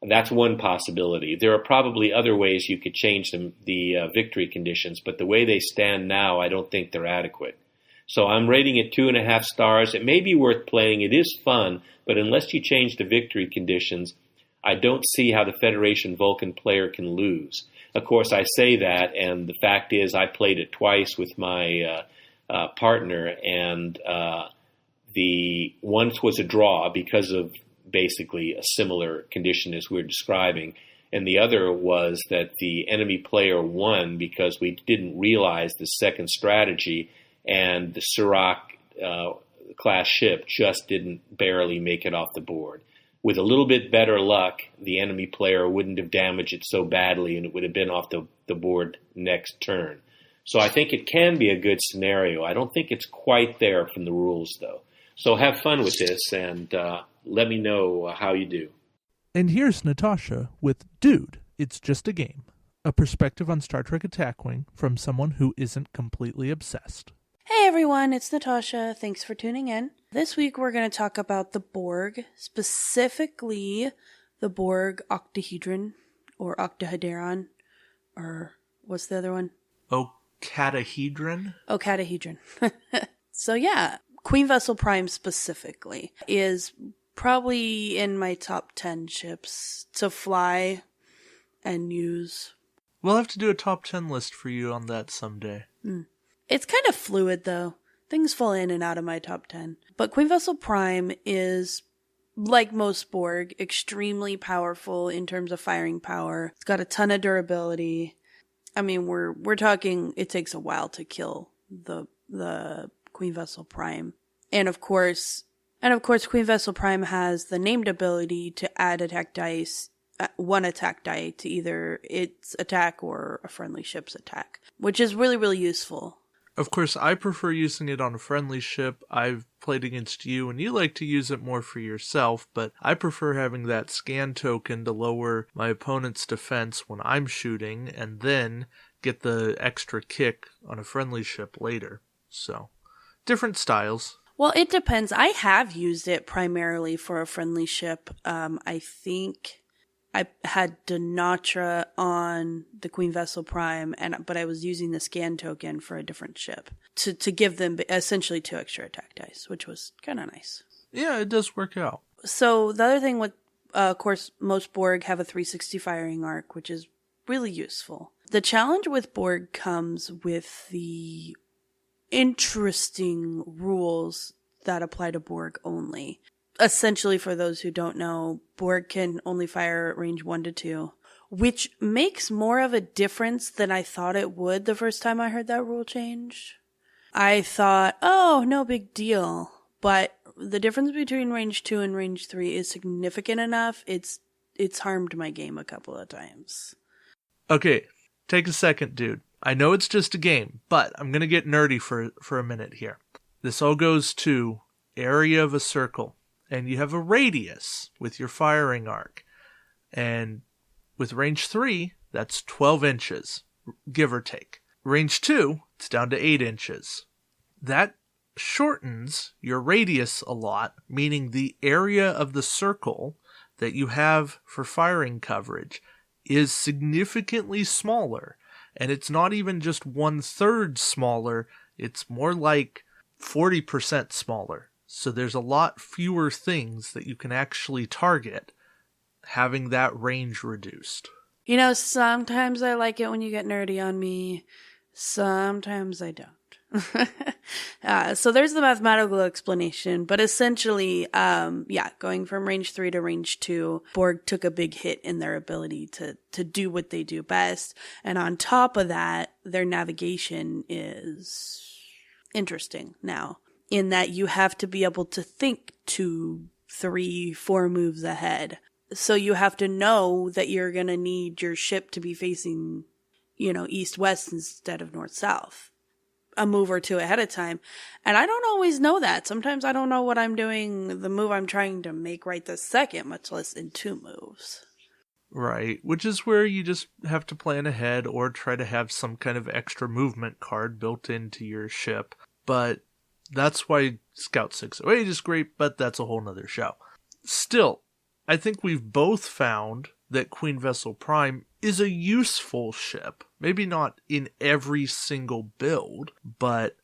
And that's one possibility. There are probably other ways you could change the victory conditions, but the way they stand now, I don't think they're adequate. So I'm rating it 2.5 stars. It may be worth playing. It is fun, but unless you change the victory conditions, I don't see how the Federation Vulcan player can lose. Of course, I say that, and the fact is I played it twice with my partner, and the once was a draw because of basically a similar condition as we're describing, and the other was that the enemy player won because we didn't realize the second strategy, and the Surak class ship just didn't barely make it off the board. With a little bit better luck, the enemy player wouldn't have damaged it so badly, and it would have been off the board next turn. So I think it can be a good scenario. I don't think it's quite there from the rules, though. So have fun with this, and let me know how you do.
And here's Natasha with Dude, It's Just a Game, a perspective on Star Trek Attack Wing from someone who isn't completely obsessed.
Hey everyone, it's Natasha. Thanks for tuning in. This week we're going to talk about the Borg, specifically the Borg octahedron, or octahedron, or what's the other one?
Octahedron?
Octahedron. So yeah, Queen Vessel Prime specifically is probably in my top 10 ships to fly and use.
We'll have to do a top 10 list for you on that someday.
It's kind of fluid, though. Things fall in and out of my top 10. But Queen Vessel Prime is, like most Borg, extremely powerful in terms of firing power. It's got a ton of durability. I mean, we're talking, it takes a while to kill the Queen Vessel Prime. And of course, Queen Vessel Prime has the named ability to add attack dice, one attack die to either its attack or a friendly ship's attack, which is really, really useful.
Of course, I prefer using it on a friendly ship. I've played against you, and you like to use it more for yourself, but I prefer having that scan token to lower my opponent's defense when I'm shooting, and then get the extra kick on a friendly ship later. So, different styles.
Well, it depends. I have used it primarily for a friendly ship. I think I had Denatra on the Queen Vessel Prime, but I was using the scan token for a different ship to give them essentially 2 extra attack dice, which was kind of nice.
Yeah, it does work out.
So the other thing with, of course, most Borg have a 360 firing arc, which is really useful. The challenge with Borg comes with the interesting rules that apply to Borg only. Essentially, for those who don't know, Borg can only fire at range 1 to 2, which makes more of a difference than I thought it would the first time I heard that rule change. I thought, oh, no big deal. But the difference between range 2 and range 3 is significant enough. It's harmed my game a couple of times.
Okay, take a second, dude. I know it's just a game, but I'm going to get nerdy for a minute here. This all goes to area of a circle. And you have a radius with your firing arc. And with range 3, that's 12 inches, give or take. Range 2, it's down to 8 inches. That shortens your radius a lot, meaning the area of the circle that you have for firing coverage is significantly smaller. And it's not even just 1/3 smaller, it's more like 40% smaller. So there's a lot fewer things that you can actually target having that range reduced.
You know, sometimes I like it when you get nerdy on me. Sometimes I don't. So there's the mathematical explanation, but essentially, going from range 3 to range 2, Borg took a big hit in their ability to do what they do best. And on top of that, their navigation is interesting now, in that you have to be able to think 2, 3, 4 moves ahead. So you have to know that you're going to need your ship to be facing, east-west instead of north-south. A move or two ahead of time. And I don't always know that. Sometimes I don't know what I'm doing, the move I'm trying to make right this second, much less in 2 moves.
Right, which is where you just have to plan ahead or try to have some kind of extra movement card built into your ship. But that's why Scout 608 is great, but that's a whole nother show. Still, I think we've both found that Queen Vessel Prime is a useful ship. Maybe not in every single build, but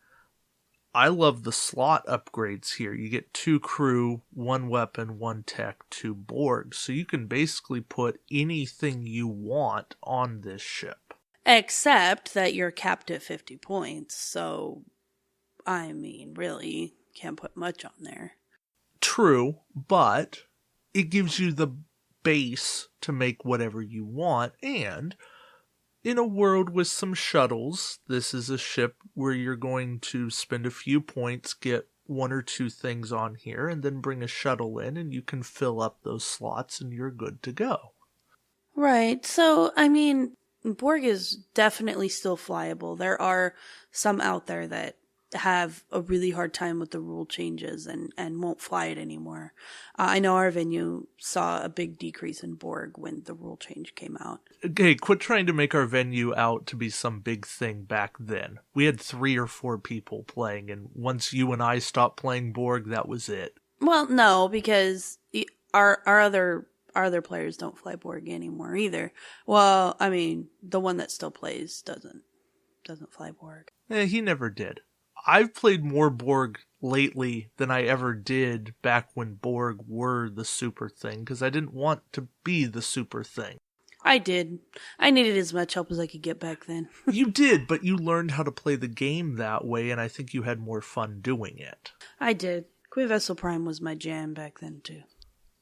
I love the slot upgrades here. You get 2 crew, 1 weapon, 1 tech, 2 Borg. So you can basically put anything you want on this ship.
Except that you're capped at 50 points. So, really, can't put much on there.
True, but it gives you the base to make whatever you want, and in a world with some shuttles, this is a ship where you're going to spend a few points, get 1 or 2 things on here, and then bring a shuttle in, and you can fill up those slots, and you're good to go.
Right, so, Borg is definitely still flyable. There are some out there that have a really hard time with the rule changes and won't fly it anymore. I know our venue saw a big decrease in Borg when the rule change came out.
Okay, quit trying to make our venue out to be some big thing back then. We had 3 or 4 people playing, and once you and I stopped playing Borg, that was it.
Well, no, because our other players don't fly Borg anymore either. Well, the one that still plays doesn't fly Borg.
He never did. I've played more Borg lately than I ever did back when Borg were the super thing, because I didn't want to be the super thing.
I did. I needed as much help as I could get back then.
You did, but you learned how to play the game that way, and I think you had more fun doing it.
I did. Queen Vessel Prime was my jam back then, too.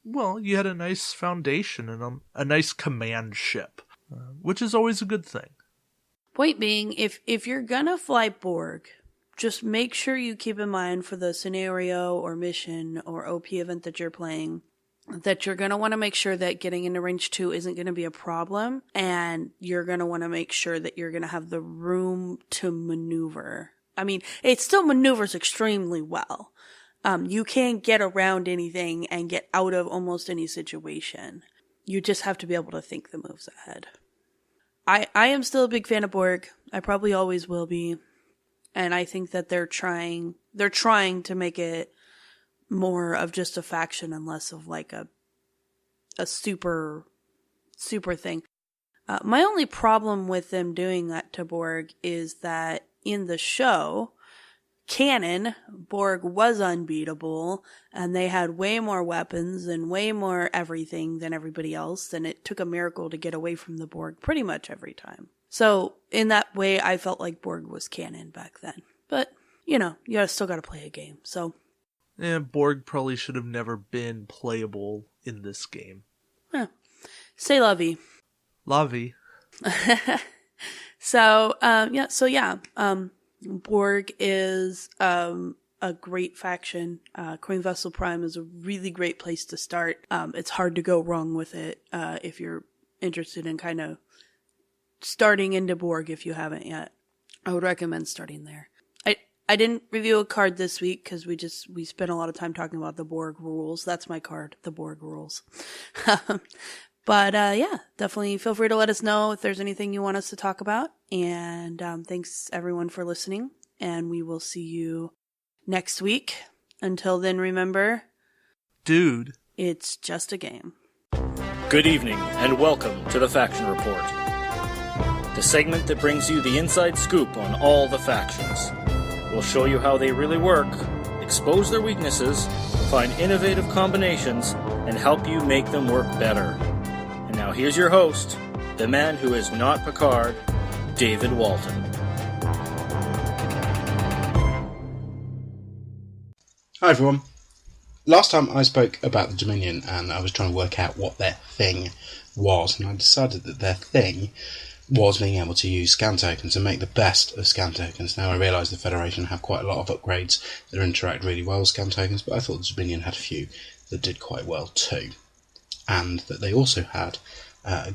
Well, you had a nice foundation and a nice command ship, which is always a good thing.
Point being, if you're gonna fly Borg, just make sure you keep in mind for the scenario or mission or OP event that you're playing that you're going to want to make sure that getting into range 2 isn't going to be a problem, and you're going to want to make sure that you're going to have the room to maneuver. It still maneuvers extremely well. You can get around anything and get out of almost any situation. You just have to be able to think the moves ahead. I am still a big fan of Borg. I probably always will be. And I think that they're trying to make it more of just a faction and less of like a super thing. My only problem with them doing that to Borg is that in the show, canon, Borg was unbeatable, and they had way more weapons and way more everything than everybody else, and it took a miracle to get away from the Borg pretty much every time. So, in that way, I felt like Borg was canon back then. But, you still gotta play a game, so.
Borg probably should have never been playable in this game.
C'est la vie.
La vie.
Borg is a great faction. Queen Vessel Prime is a really great place to start. It's hard to go wrong with it if you're interested in kind of starting into Borg if you haven't yet. I would recommend starting there. I didn't review a card this week because we spent a lot of time talking about the Borg rules. That's my card, the Borg rules. But definitely feel free to let us know if there's anything you want us to talk about. And thanks everyone for listening. And we will see you next week. Until then, remember,
dude,
it's just a game.
Good evening and welcome to the Faction Report, the segment that brings you the inside scoop on all the factions. We'll show you how they really work, expose their weaknesses, find innovative combinations, and help you make them work better. And now here's your host, the man who is not Picard, David Walton.
Hi everyone. Last time I spoke about the Dominion and I was trying to work out what their thing was, and I decided that their thing was being able to use scan tokens and make the best of scan tokens. Now I realise the Federation have quite a lot of upgrades that interact really well with scan tokens, but I thought the Dominion had a few that did quite well too. And that they also had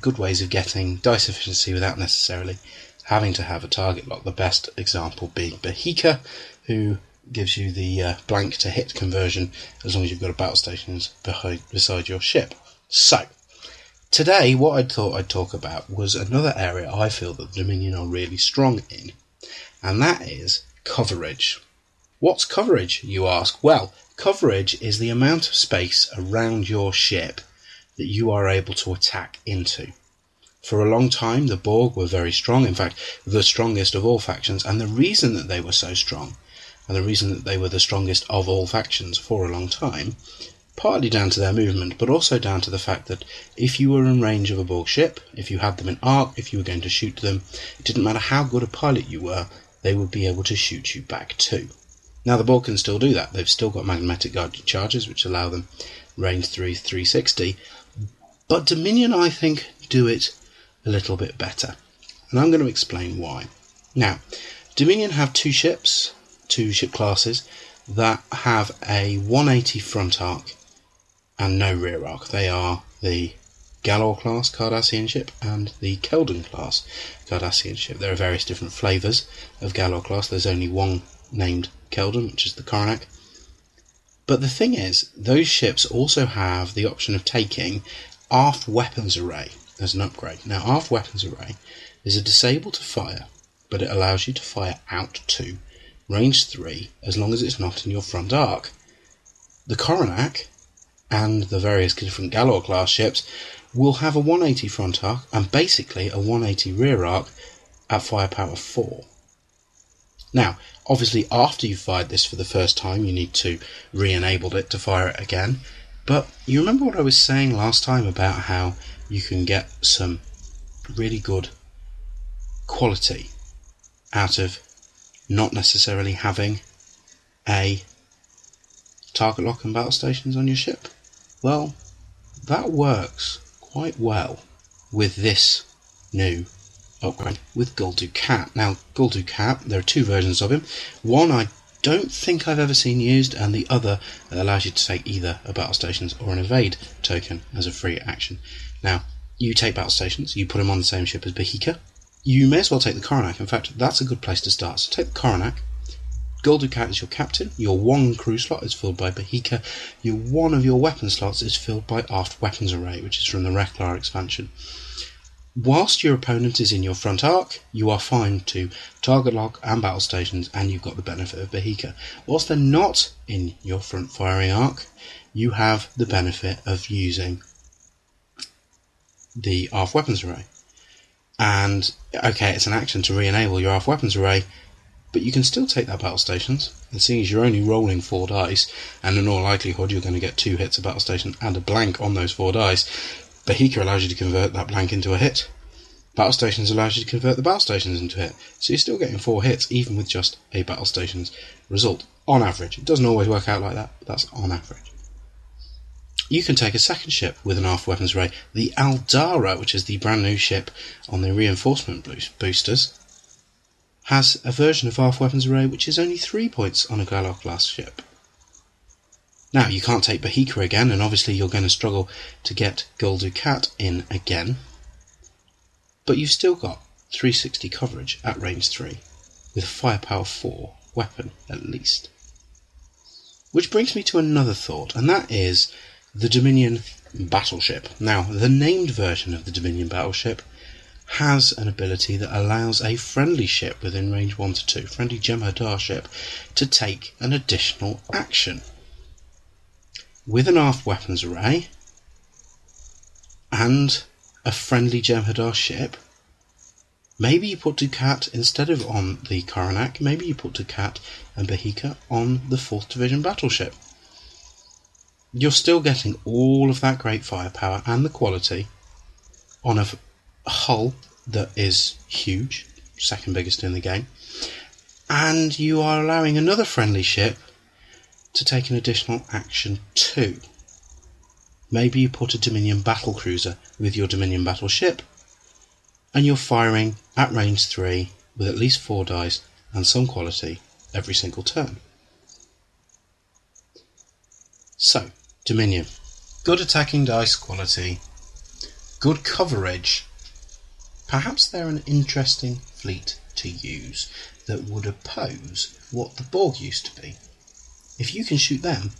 good ways of getting dice efficiency without necessarily having to have a target lock. The best example being Bahika, who gives you the blank to hit conversion as long as you've got a battle stations beside your ship. So, today what I thought I'd talk about was another area I feel that the Dominion are really strong in, and that is coverage. What's coverage, you ask? Well, coverage is the amount of space around your ship that you are able to attack into. For a long time, the Borg were very strong, in fact, the strongest of all factions, and the reason that they were so strong, and the reason that they were the strongest of all factions for a long time, partly down to their movement, but also down to the fact that if you were in range of a Borg ship, if you had them in arc, if you were going to shoot them, it didn't matter how good a pilot you were, they would be able to shoot you back too. Now the Borg can still do that. They've still got magnetic guided charges, which allow them range 360, but Dominion, I think, do it a little bit better. And I'm going to explain why. Now, Dominion have two ship classes that have a 180 front arc and no rear arc. They are the Galor class Cardassian ship and the Keldon class Cardassian ship. There are various different flavours of Galor class. There's only one named Keldon, which is the Coronac. But the thing is, those ships also have the option of taking aft weapons array as an upgrade. Now, aft weapons array is a disable to fire, but it allows you to fire out to range 3 as long as it's not in your front arc. The Coronac and the various different Galor class ships will have a 180 front arc and basically a 180 rear arc at firepower 4. Now, obviously after you've fired this for the first time you need to re-enable it to fire it again, but you remember what I was saying last time about how you can get some really good quality out of not necessarily having a target lock and battle stations on your ship? Well, that works quite well with this new upgrade with Gul Dukat. Now, Gul Dukat, there are two versions of him. One I don't think I've ever seen used, and the other allows you to take either a battle stations or an evade token as a free action. Now, you take battle stations, you put them on the same ship as Bahika. You may as well take the Coronac. In fact, that's a good place to start. So take the Coronac. Gul Dukat is your captain. Your one crew slot is filled by Bahika. Your one of your weapon slots is filled by aft weapons array, which is from the Romulan Expansion. Whilst your opponent is in your front arc, you are fine to target lock and battle stations, and you've got the benefit of Bahika. Whilst they're not in your front firing arc, you have the benefit of using the aft weapons array. And, okay, it's an action to re-enable your aft weapons array, but you can still take that battle stations, and seeing as you're only rolling 4 dice, and in all likelihood you're going to get 2 hits of battle station and a blank on those 4 dice, Bahika allows you to convert that blank into a hit. Battle stations allows you to convert the battle stations into a hit, so you're still getting 4 hits even with just a battle stations result, on average. It doesn't always work out like that, but that's on average. You can take a second ship with an aft weapons array. The Aldara, which is the brand new ship on the reinforcement boosters, has a version of aft weapons array which is only 3 points on a Galor class ship. Now, you can't take Bahika again, and obviously you're going to struggle to get Gul Dukat in again, but you've still got 360 coverage at range 3, with a firepower 4 weapon at least. Which brings me to another thought, and that is the Dominion battleship. Now, the named version of the Dominion battleship has an ability that allows a friendly ship within range 1 to 2, friendly Jem'Hadar ship, to take an additional action. With an aft weapons array and a friendly Jem'Hadar ship, maybe you put Dukat instead of on the Coronac, maybe you put Dukat and Bahika on the 4th Division battleship. You're still getting all of that great firepower and the quality on a hull that is huge, second biggest in the game, and you are allowing another friendly ship to take an additional action too. Maybe you put a Dominion battlecruiser with your Dominion battleship, and you're firing at range 3 with at least 4 dice and some quality every single turn. So, Dominion. Good attacking dice quality, good coverage. Perhaps they're an interesting fleet to use that would oppose what the Borg used to be. If you can shoot them,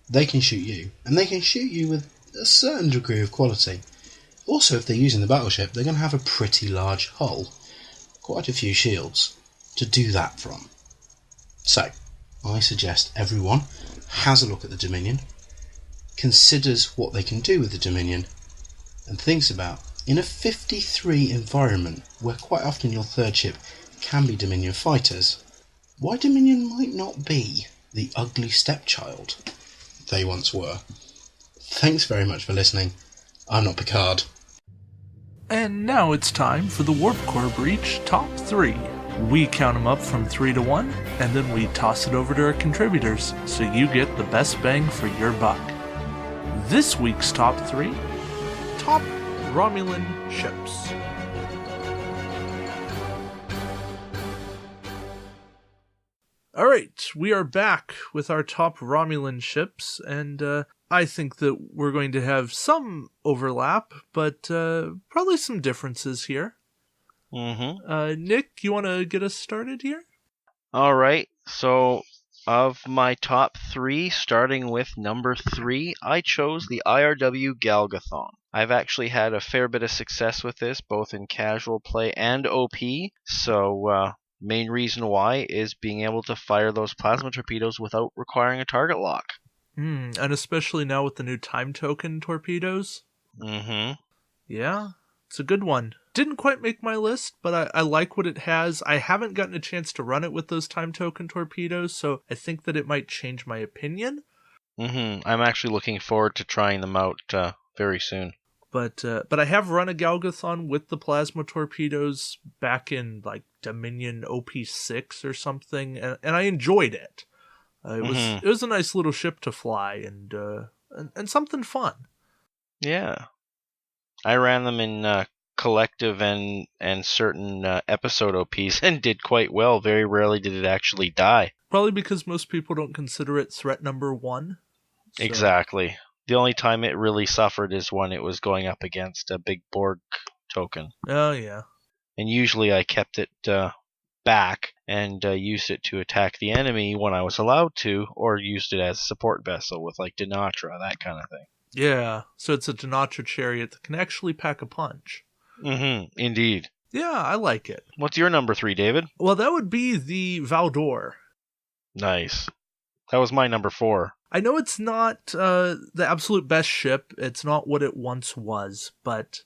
they can shoot you, and they can shoot you with a certain degree of quality. Also, if they're using the battleship, they're going to have a pretty large hull, quite a few shields, to do that from. So, I suggest everyone has a look at the Dominion, considers what they can do with the Dominion, and thinks about, in a 53 environment where quite often your third ship can be Dominion fighters, why Dominion might not be the ugly stepchild they once were. Thanks very much for listening. I'm not Picard.
And now it's time for the Warp Core Breach Top 3. We count them up from 3 to 1, and then we toss it over to our contributors, so you get the best bang for your buck. This week's Top 3, Top Romulan Ships. Alright, we are back with our top Romulan ships, and I think that we're going to have some overlap, but probably some differences here. Nick, you want to get us started here?
Alright, so of my top 3, starting with number 3, I chose the IRW Galgathon. I've actually had a fair bit of success with this, both in casual play and OP, so main reason why is being able to fire those plasma torpedoes without requiring a target lock.
And especially now with the new time token torpedoes. Yeah, it's a good one. Didn't quite make my list, but I like what it has. I haven't gotten a chance to run it with those time token torpedoes, so I think that it might change my opinion.
I'm actually looking forward to trying them out very soon.
But I have run a Galgathon with the plasma torpedoes back in like Dominion OP6 or something, and I enjoyed it. It was a nice little ship to fly and something fun.
Yeah, I ran them in collective and certain episode OPs and did quite well. Very rarely did it actually die.
Probably because most people don't consider it threat number 1. So.
Exactly. The only time it really suffered is when it was going up against a big Borg token.
Oh, yeah.
And usually I kept it back and used it to attack the enemy when I was allowed to, or used it as a support vessel with like Dinatra, that kind of thing.
Yeah, so it's a Dinatra chariot that can actually pack a punch.
Indeed.
Yeah, I like it.
What's your number 3, David?
Well, that would be the Valdor.
Nice. That was my number 4.
I know it's not the absolute best ship. It's not what it once was, but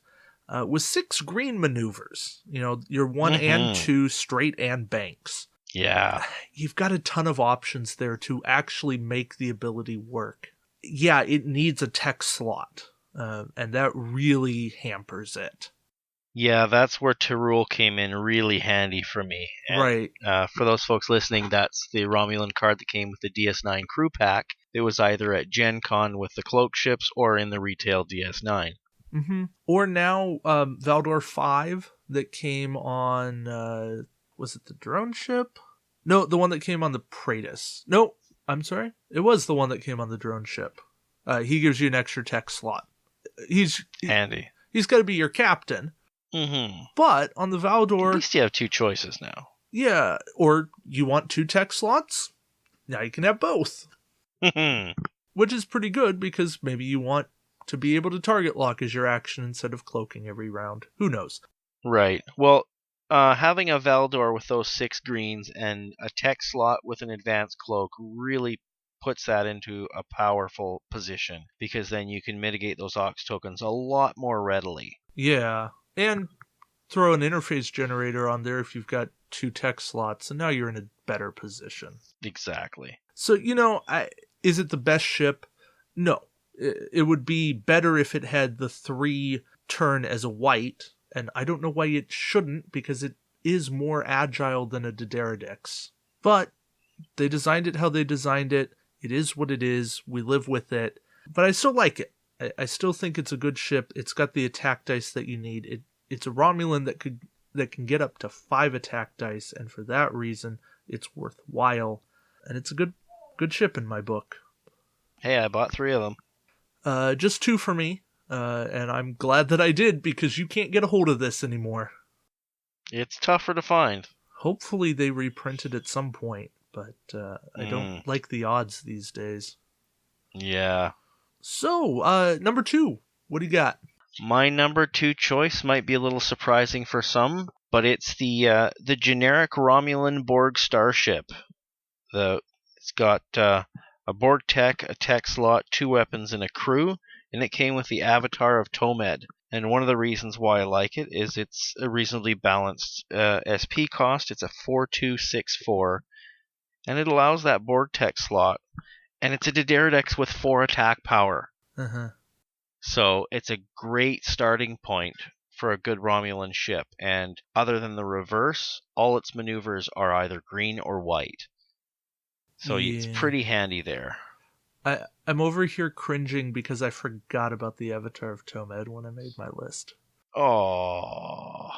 with 6 green maneuvers, you know, your 1 and 2 straight and banks.
Yeah.
You've got a ton of options there to actually make the ability work. Yeah, it needs a tech slot, and that really hampers it.
Yeah, that's where Tyrul came in really handy for me. And,
right.
For those folks listening, that's the Romulan card that came with the DS9 crew pack. It was either at Gen Con with the cloak ships or in the retail DS9.
Or now Valdor 5 that came on, was it the drone ship? No, the one that came on the Praetus. No, I'm sorry. It was the one that came on the drone ship. He gives you an extra tech slot. He's
handy.
He's got to be your captain. But on the Valdor...
At least you have 2 choices now.
Yeah, or you want 2 tech slots? Now you can have both. Which is pretty good because maybe you want to be able to target lock as your action instead of cloaking every round. Who knows?
Right. Well, having a Valdor with those 6 greens and a tech slot with an advanced cloak really puts that into a powerful position, because then you can mitigate those Ox tokens a lot more readily.
Yeah, and throw an interface generator on there if you've got 2 tech slots, and now you're in a better position.
Exactly.
So, you know, is it the best ship? No. It would be better if it had the 3 turn as a white, and I don't know why it shouldn't, because it is more agile than a Dideradix. But they designed it how they designed it. It is what it is. We live with it. But I still like it. I still think it's a good ship. It's got the attack dice that you need. It's a Romulan that can get up to 5 attack dice, and for that reason, it's worthwhile. And it's a good ship in my book.
Hey, I bought 3 of them.
Just 2 for me. And I'm glad that I did, because you can't get a hold of this anymore.
It's tougher to find.
Hopefully they reprint it at some point, but I don't like the odds these days.
Yeah.
So, number 2, what do you got?
My number 2 choice might be a little surprising for some, but it's the generic Romulan Borg starship. It's got a Borg tech, a tech slot, 2 weapons, and a crew, and it came with the avatar of Tomed. And one of the reasons why I like it is it's a reasonably balanced SP cost. It's a 4264, and it allows that Borg tech slot, and it's a Dideredex with 4 attack power.
Uh-huh.
So it's a great starting point for a good Romulan ship, and other than the reverse, all its maneuvers are either green or white. So it's pretty handy there.
I'm over here cringing because I forgot about the avatar of Tomed when I made my list.
Oh,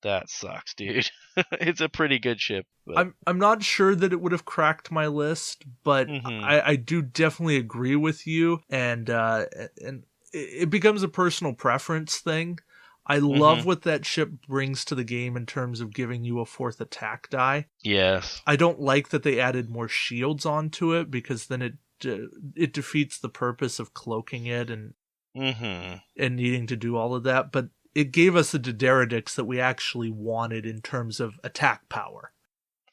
that sucks, dude. It's a pretty good ship. But...
I'm not sure that it would have cracked my list, but I do definitely agree with you, and it becomes a personal preference thing. I love what that ship brings to the game in terms of giving you a 4th attack die.
Yes.
I don't like that they added more shields onto it, because then it defeats the purpose of cloaking it and needing to do all of that. But it gave us a Dideredex that we actually wanted in terms of attack power.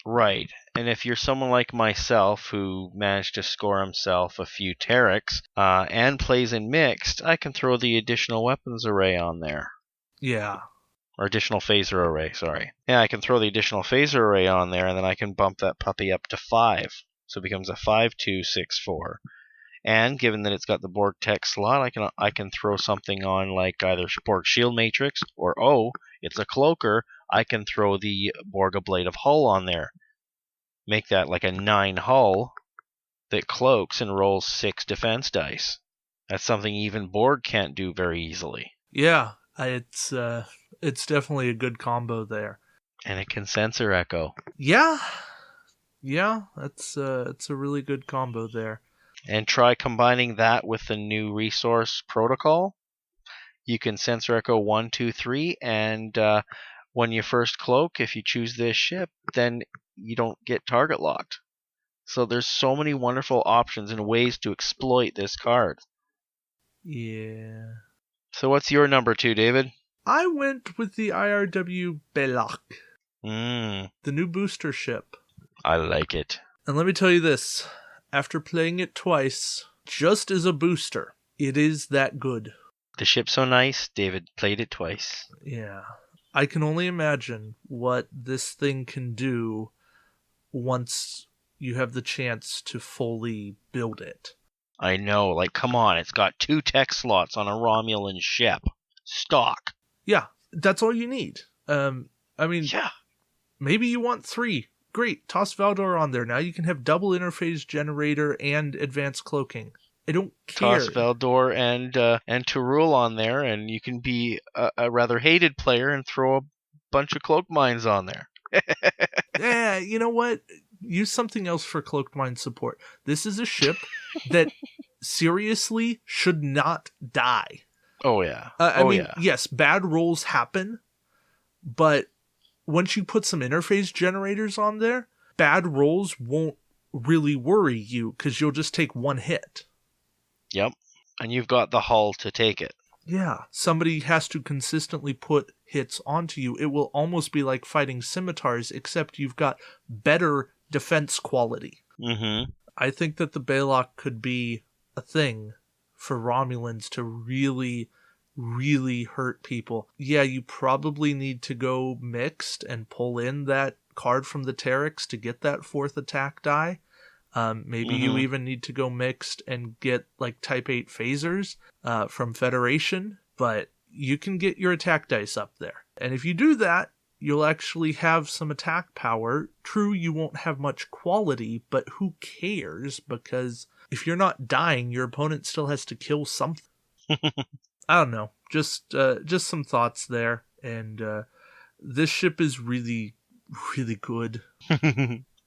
Right. And if you're someone like myself who managed to score himself a few Terraks and plays in mixed, I can throw the additional weapons array on there.
Yeah.
Or additional phaser array, sorry. Yeah, I can throw the additional phaser array on there, and then I can bump that puppy up to 5. So it becomes a 5264. And given that it's got the Borg tech slot, I can throw something on like either Borg Shield Matrix, or it's a cloaker, I can throw the Borg Ablative Hull on there. Make that like a 9 hull that cloaks and rolls 6 defense dice. That's something even Borg can't do very easily.
Yeah, it's definitely a good combo there.
And it can sensor echo.
Yeah, it's a really good combo there.
And try combining that with the new resource protocol. You can sensor echo 1, 2, 3, and when you first cloak, if you choose this ship, then you don't get target locked. So there's so many wonderful options and ways to exploit this card.
Yeah.
So what's your number 2, David?
I went with the IRW Belak. The new booster ship.
I like it.
And let me tell you this. After playing it twice, just as a booster, it is that good.
The ship's so nice, David played it twice.
Yeah. I can only imagine what this thing can do once you have the chance to fully build it.
I know, like, come on, it's got 2 tech slots on a Romulan ship. Stock.
Yeah, that's all you need. Yeah. Maybe you want 3. Great, toss Valdor on there. Now you can have double interface generator and advanced cloaking. I don't care.
Toss Valdor and Tyrul on there, and you can be a rather hated player and throw a bunch of cloak mines on there.
Yeah, you know what? Use something else for cloaked mine support. This is a ship that seriously should not die.
Oh, yeah.
Yes, bad rolls happen, but once you put some interface generators on there, bad rolls won't really worry you because you'll just take 1 hit.
Yep. And you've got the hull to take it.
Yeah. Somebody has to consistently put hits onto you. It will almost be like fighting scimitars, except you've got better defense quality.
Mm-hmm.
I think that the Balok could be a thing for Romulans to really, really hurt people. Yeah, you probably need to go mixed and pull in that card from the Terraks to get that 4th attack die. Maybe you even need to go mixed and get like Type 8 phasers from Federation, but you can get your attack dice up there. And if you do that, you'll actually have some attack power. True, you won't have much quality, but who cares? Because if you're not dying, your opponent still has to kill something. I don't know. Just some thoughts there. And this ship is really, really good.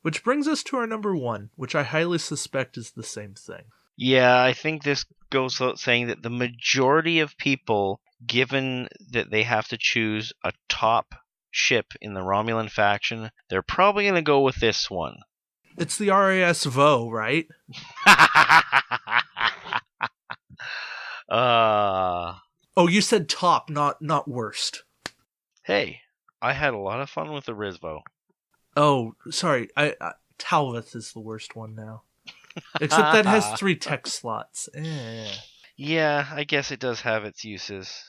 Which brings us to our number 1, which I highly suspect is the same thing.
Yeah, I think this goes without saying that the majority of people, given that they have to choose a top ship in the Romulan faction, they're probably going to go with this one.
It's the RAS Vo, right? Oh, you said top, not worst.
Hey, I had a lot of fun with the Rizvo.
Oh, sorry. Talvith is the worst one now. Except that has 3 tech slots.
Yeah, I guess it does have its uses.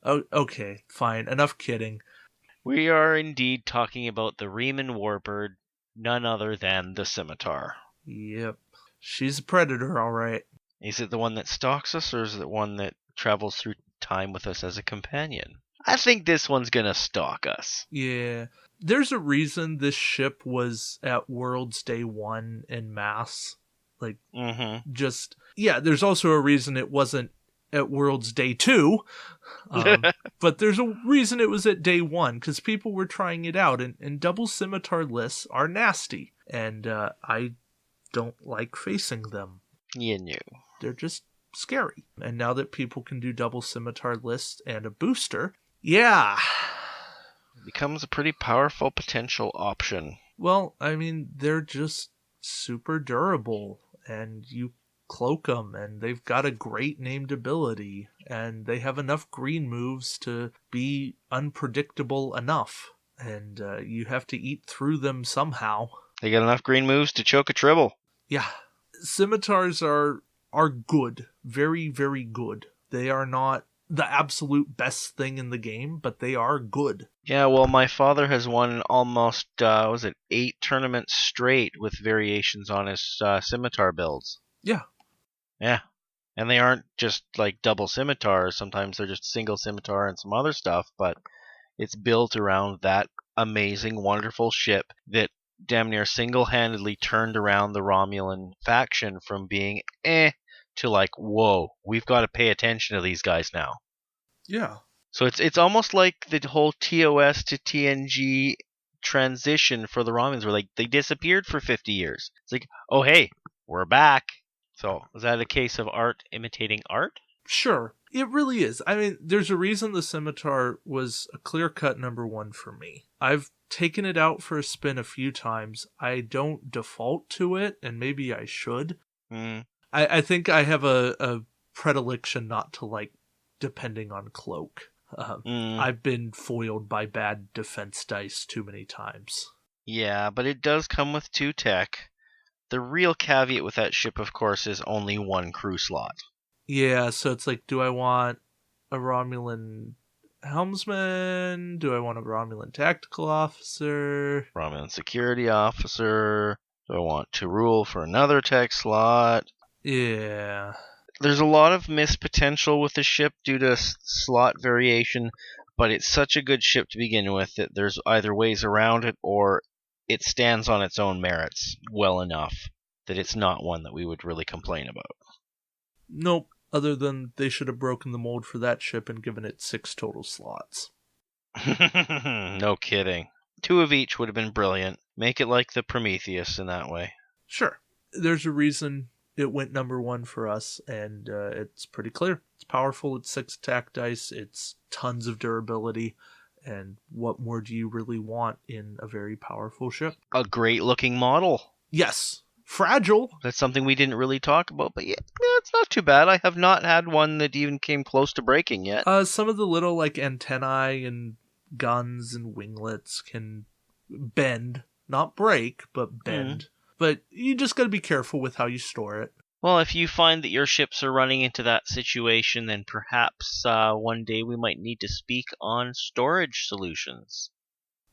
Oh, okay, fine. Enough kidding.
We are indeed talking about the Riemann Warbird, none other than the Scimitar.
Yep. She's a predator, all right.
Is it the one that stalks us, or is it one that travels through time with us as a companion? I think this one's gonna stalk us.
Yeah. There's a reason this ship was at Worlds Day 1 en masse. Like, there's also a reason it wasn't at Worlds Day 2. But there's a reason it was at Day 1, because people were trying it out, and double scimitar lists are nasty. And I don't like facing them.
You knew.
They're just scary. And now that people can do double scimitar lists and a booster, yeah.
It becomes a pretty powerful potential option.
Well, I mean, they're just super durable, and you cloak them, and they've got a great named ability, and they have enough green moves to be unpredictable enough, and you have to eat through them somehow.
They got enough green moves to choke a tribble.
Yeah. Scimitars are good. Very, very good. They are not the absolute best thing in the game, but they are good.
Yeah, well, my father has won almost, 8 tournaments straight with variations on his scimitar builds.
Yeah.
Yeah. And they aren't just like double scimitars. Sometimes they're just single scimitar and some other stuff, but it's built around that amazing, wonderful ship that damn near single-handedly turned around the Romulan faction from being to like, whoa, we've got to pay attention to these guys now.
Yeah.
So it's almost like the whole TOS to TNG transition for the Romulans, where like they disappeared for 50 years. It's like, oh hey, we're back. So is that a case of art imitating art?
Sure, it really is. I mean, there's a reason the scimitar was a clear-cut number 1 for me. I've taken it out for a spin a few times. I don't default to it, and maybe I should. I think I have a predilection not to like depending on cloak. I've been foiled by bad defense dice too many times.
Yeah, but it does come with 2 tech. The real caveat with that ship, of course, is only 1 crew slot.
Yeah, so it's like, do I want a Romulan helmsman? Do I want a Romulan tactical officer?
Romulan security officer? Do I want to rule for another tech slot?
Yeah.
There's a lot of missed potential with the ship due to slot variation, but it's such a good ship to begin with that there's either ways around it or it stands on its own merits well enough that it's not one that we would really complain about.
Nope, other than they should have broken the mold for that ship and given it 6 total slots.
No kidding. 2 of each would have been brilliant. Make it like the Prometheus in that way.
Sure. There's a reason it went number 1 for us, and it's pretty clear. It's powerful, it's 6 attack dice, it's tons of durability, and what more do you really want in a very powerful ship?
A great looking model.
Yes. Fragile.
That's something we didn't really talk about, but yeah, it's not too bad. I have not had one that even came close to breaking yet.
Some of the little like antennae and guns and winglets can bend. Not break, but bend. But you just gotta be careful with how you store it.
Well, if you find that your ships are running into that situation, then perhaps one day we might need to speak on storage solutions.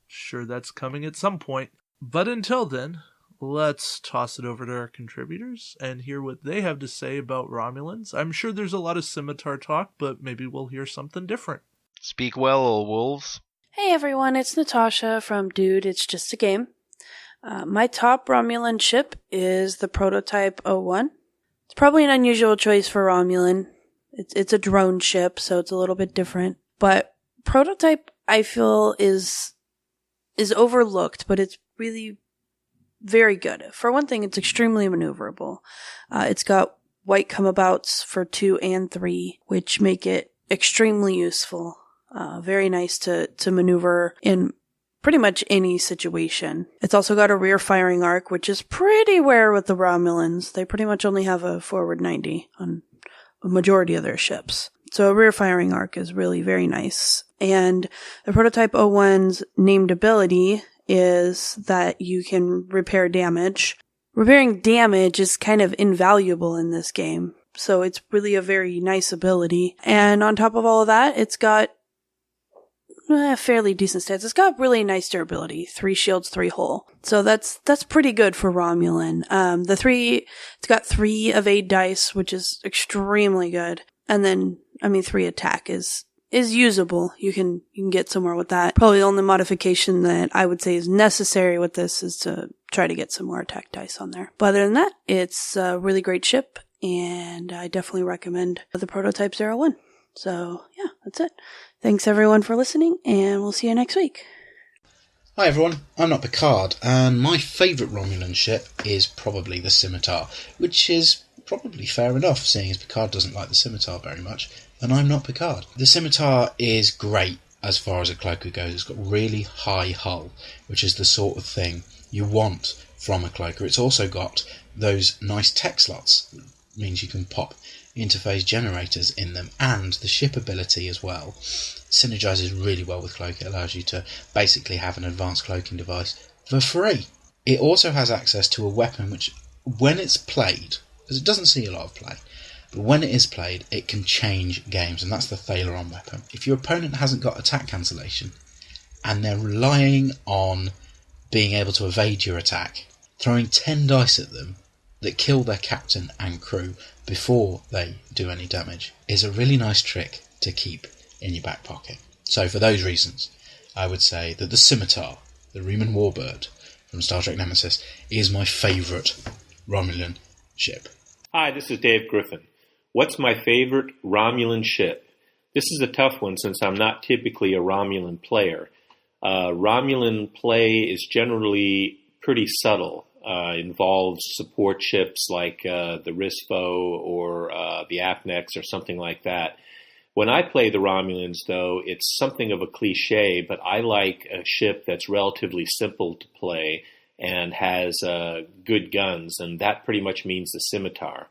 Sure, that's coming at some point. But until then, let's toss it over to our contributors and hear what they have to say about Romulans. I'm sure there's a lot of scimitar talk, but maybe we'll hear something different.
Speak well, old wolves.
Hey everyone, it's Natasha from Dude, It's Just a Game. My top Romulan ship is the Prototype 01. It's probably an unusual choice for Romulan. It's a drone ship, so it's a little bit different. But Prototype, I feel, is overlooked, but it's really very good. For one thing, it's extremely maneuverable. It's got white comeabouts for 2 and 3, which make it extremely useful. Very nice to maneuver in pretty much any situation. It's also got a rear firing arc, which is pretty rare with the Romulans. They pretty much only have a forward 90 on a majority of their ships. So a rear firing arc is really very nice. And the Prototype 01's named ability is that you can repair damage. Repairing damage is kind of invaluable in this game. So it's really a very nice ability. And on top of all of that, it's got fairly decent stats. It's got really nice durability. 3 shields, 3 hull. So that's pretty good for Romulan. It's got 3 evade dice, which is extremely good. And then, 3 attack is usable. You can get somewhere with that. Probably the only modification that I would say is necessary with this is to try to get some more attack dice on there. But other than that, it's a really great ship, and I definitely recommend the Prototype 01. So, yeah, that's it. Thanks everyone for listening, and we'll see you next week.
Hi everyone, I'm not Picard, and my favourite Romulan ship is probably the Scimitar, which is probably fair enough, seeing as Picard doesn't like the Scimitar very much, and I'm not Picard. The Scimitar is great as far as a cloaker goes. It's got really high hull, which is the sort of thing you want from a cloaker. It's also got those nice tech slots, means you can pop interface generators in them, and the ship ability as well synergizes really well with cloak. It allows you to basically have an advanced cloaking device for free. It also has access to a weapon which, when it's played, because it doesn't see a lot of play, but when it is played, it can change games, and that's the Thaleron weapon. If your opponent hasn't got attack cancellation and they're relying on being able to evade your attack, throwing 10 dice at them that kill their captain and crew before they do any damage is a really nice trick to keep in your back pocket. So for those reasons, I would say that the Scimitar, the Romulan warbird from Star Trek Nemesis, is my favourite Romulan ship.
Hi, this is Dave Griffin. What's my favorite Romulan ship? This is a tough one since I'm not typically a Romulan player. Romulan play is generally pretty subtle. Involves support ships like the Risfo or the Apnex or something like that. When I play the Romulans, though, it's something of a cliche, but I like a ship that's relatively simple to play and has good guns, and that pretty much means the Scimitar.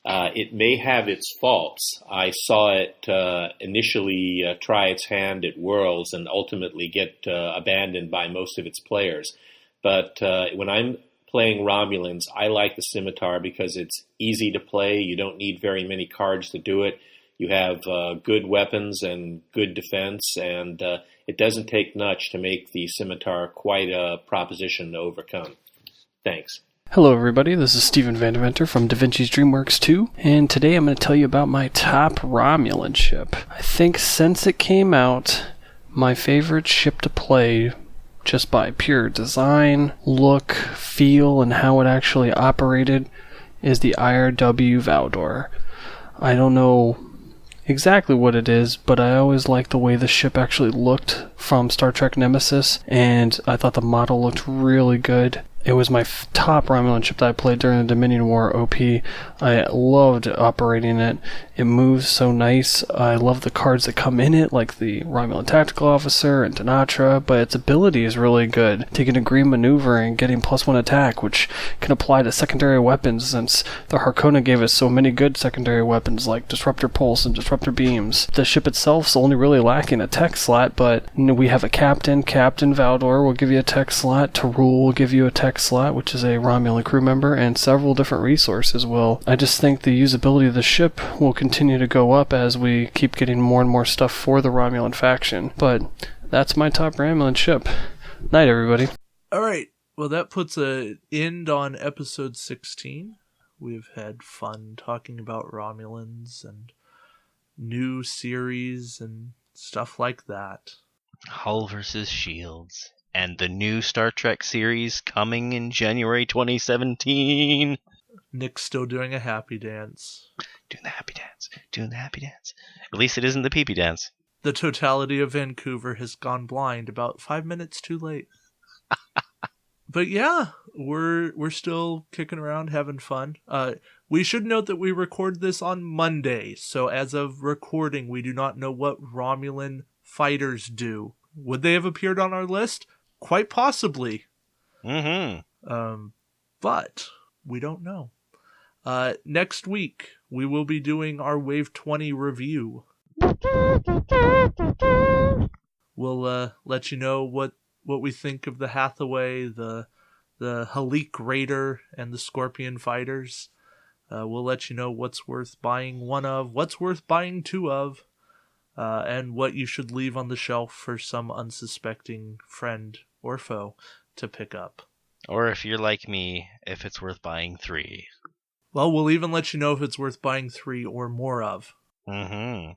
It may have its faults. I saw it initially try its hand at Worlds and ultimately get abandoned by most of its players. But when I'm playing Romulans, I like the Scimitar because it's easy to play. You don't need very many cards to do it. You have good weapons and good defense, and it doesn't take much to make the Scimitar quite a proposition to overcome. Thanks.
Hello everybody, this is Steven Vandeventer from Da Vinci's DreamWorks 2, and today I'm going to tell you about my top Romulan ship. I think since it came out, my favorite ship to play, just by pure design, look, feel, and how it actually operated, is the IRW Valdor. I don't know exactly what it is, but I always liked the way the ship actually looked from Star Trek Nemesis, and I thought the model looked really good. It was my top Romulan ship that I played during the Dominion War OP. I loved operating it. It moves so nice. I love the cards that come in it, like the Romulan Tactical Officer and Tanatra, but its ability is really good. Taking a green maneuver and getting +1 attack, which can apply to secondary weapons, since the Harkonna gave us so many good secondary weapons like Disruptor Pulse and Disruptor Beams. The ship itself's only really lacking a tech slot, but we have a Captain Valdor will give you a tech slot, Tarul will give you a tech slot, which is a Romulan crew member, and several different resources will. I just think the usability of the ship will continue to go up as we keep getting more and more stuff for the Romulan faction. But that's my top Romulan ship. Night, everybody.
Alright, well that puts an end on episode 16. We've had fun talking about Romulans and new series and stuff like that.
Hull versus Shields. And the new Star Trek series coming in January 2017.
Nick's still doing a happy dance.
Doing the happy dance. Doing the happy dance. At least it isn't the pee-pee dance.
The totality of Vancouver has gone blind about 5 minutes too late. But yeah, we're still kicking around, having fun. We should note that we record this on Monday, so as of recording, we do not know what Romulan fighters do. Would they have appeared on our list? Quite possibly.
Mm-hmm.
But we don't know. Next week, we will be doing our Wave 20 review. We'll let you know what we think of the Hathaway, the Halik Raider, and the Scorpion fighters. We'll let you know what's worth buying one of, what's worth buying two of, and what you should leave on the shelf for some unsuspecting friend or foe to pick up.
Or if you're like me, if it's worth buying 3.
Well, we'll even let you know if it's worth buying 3 or more of.
Mm-hmm.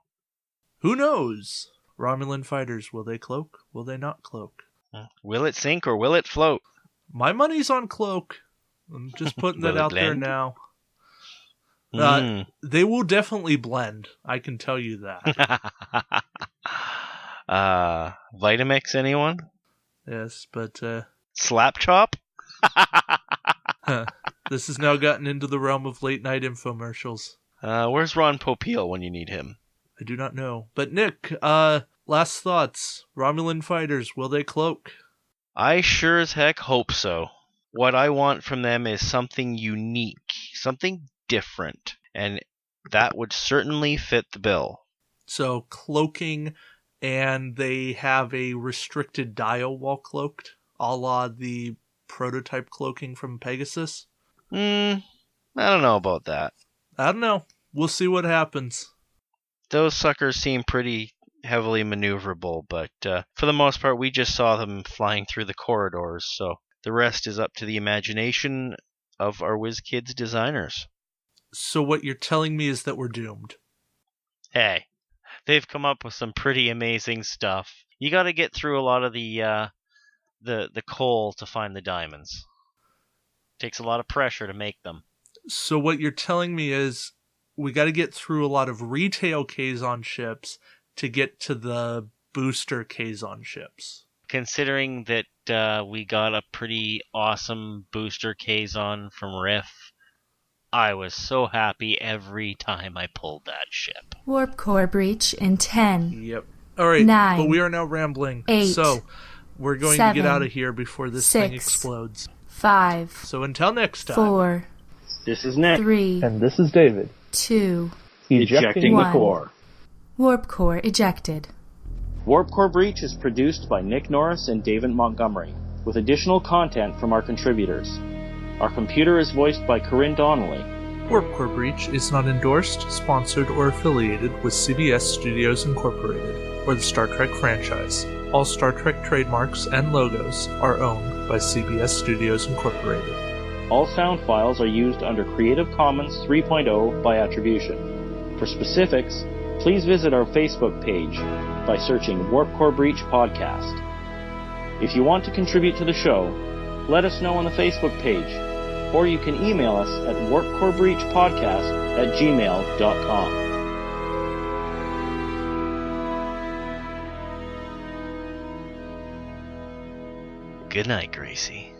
Who knows? Romulan fighters, will they cloak? Will they not cloak?
Will it sink or will it float?
My money's on cloak. I'm just putting that out there now. They will definitely blend. I can tell you that.
Vitamix, anyone?
Yes, but...
Slap chop?
This has now gotten into the realm of late-night infomercials.
Where's Ron Popeil when you need him?
I do not know. But Nick, last thoughts. Romulan fighters, will they cloak?
I sure as heck hope so. What I want from them is something unique, something different, and that would certainly fit the bill.
So cloaking, and they have a restricted dial while cloaked, a la the prototype cloaking from Pegasus?
I don't know about that.
I don't know. We'll see what happens.
Those suckers seem pretty heavily maneuverable, but for the most part, we just saw them flying through the corridors, so the rest is up to the imagination of our WizKids designers.
So what you're telling me is that we're doomed.
Hey, they've come up with some pretty amazing stuff. You got to get through a lot of the coal to find the diamonds. Takes a lot of pressure to make them.
So what you're telling me is we got to get through a lot of retail Kazon ships to get to the booster Kazon ships.
Considering that we got a pretty awesome booster Kazon from Riff, I was so happy every time I pulled that ship.
Warp core breach in 10.
Yep. All right,
9,
but we are now rambling.
8,
so we're going
7,
to get out of here before this
6,
thing explodes.
5.
So until next time.
4.
This is Nick.
3.
And this is David.
2.
Ejecting the
1.
core.
Warp core ejected.
Warp Core Breach is produced by Nick Norris and David Montgomery, with additional content from our contributors. Our computer is voiced by Corinne Donnelly.
Warp Core Breach is not endorsed, sponsored, or affiliated with CBS Studios Incorporated or the Star Trek franchise. All Star Trek trademarks and logos are owned by CBS Studios Incorporated.
All sound files are used under Creative Commons 3.0 by attribution. For specifics, please visit our Facebook page by searching Warp Core Breach Podcast. If you want to contribute to the show, let us know on the Facebook page, or you can email us at warpcorebreachpodcast@gmail.com.
Good night, Gracie.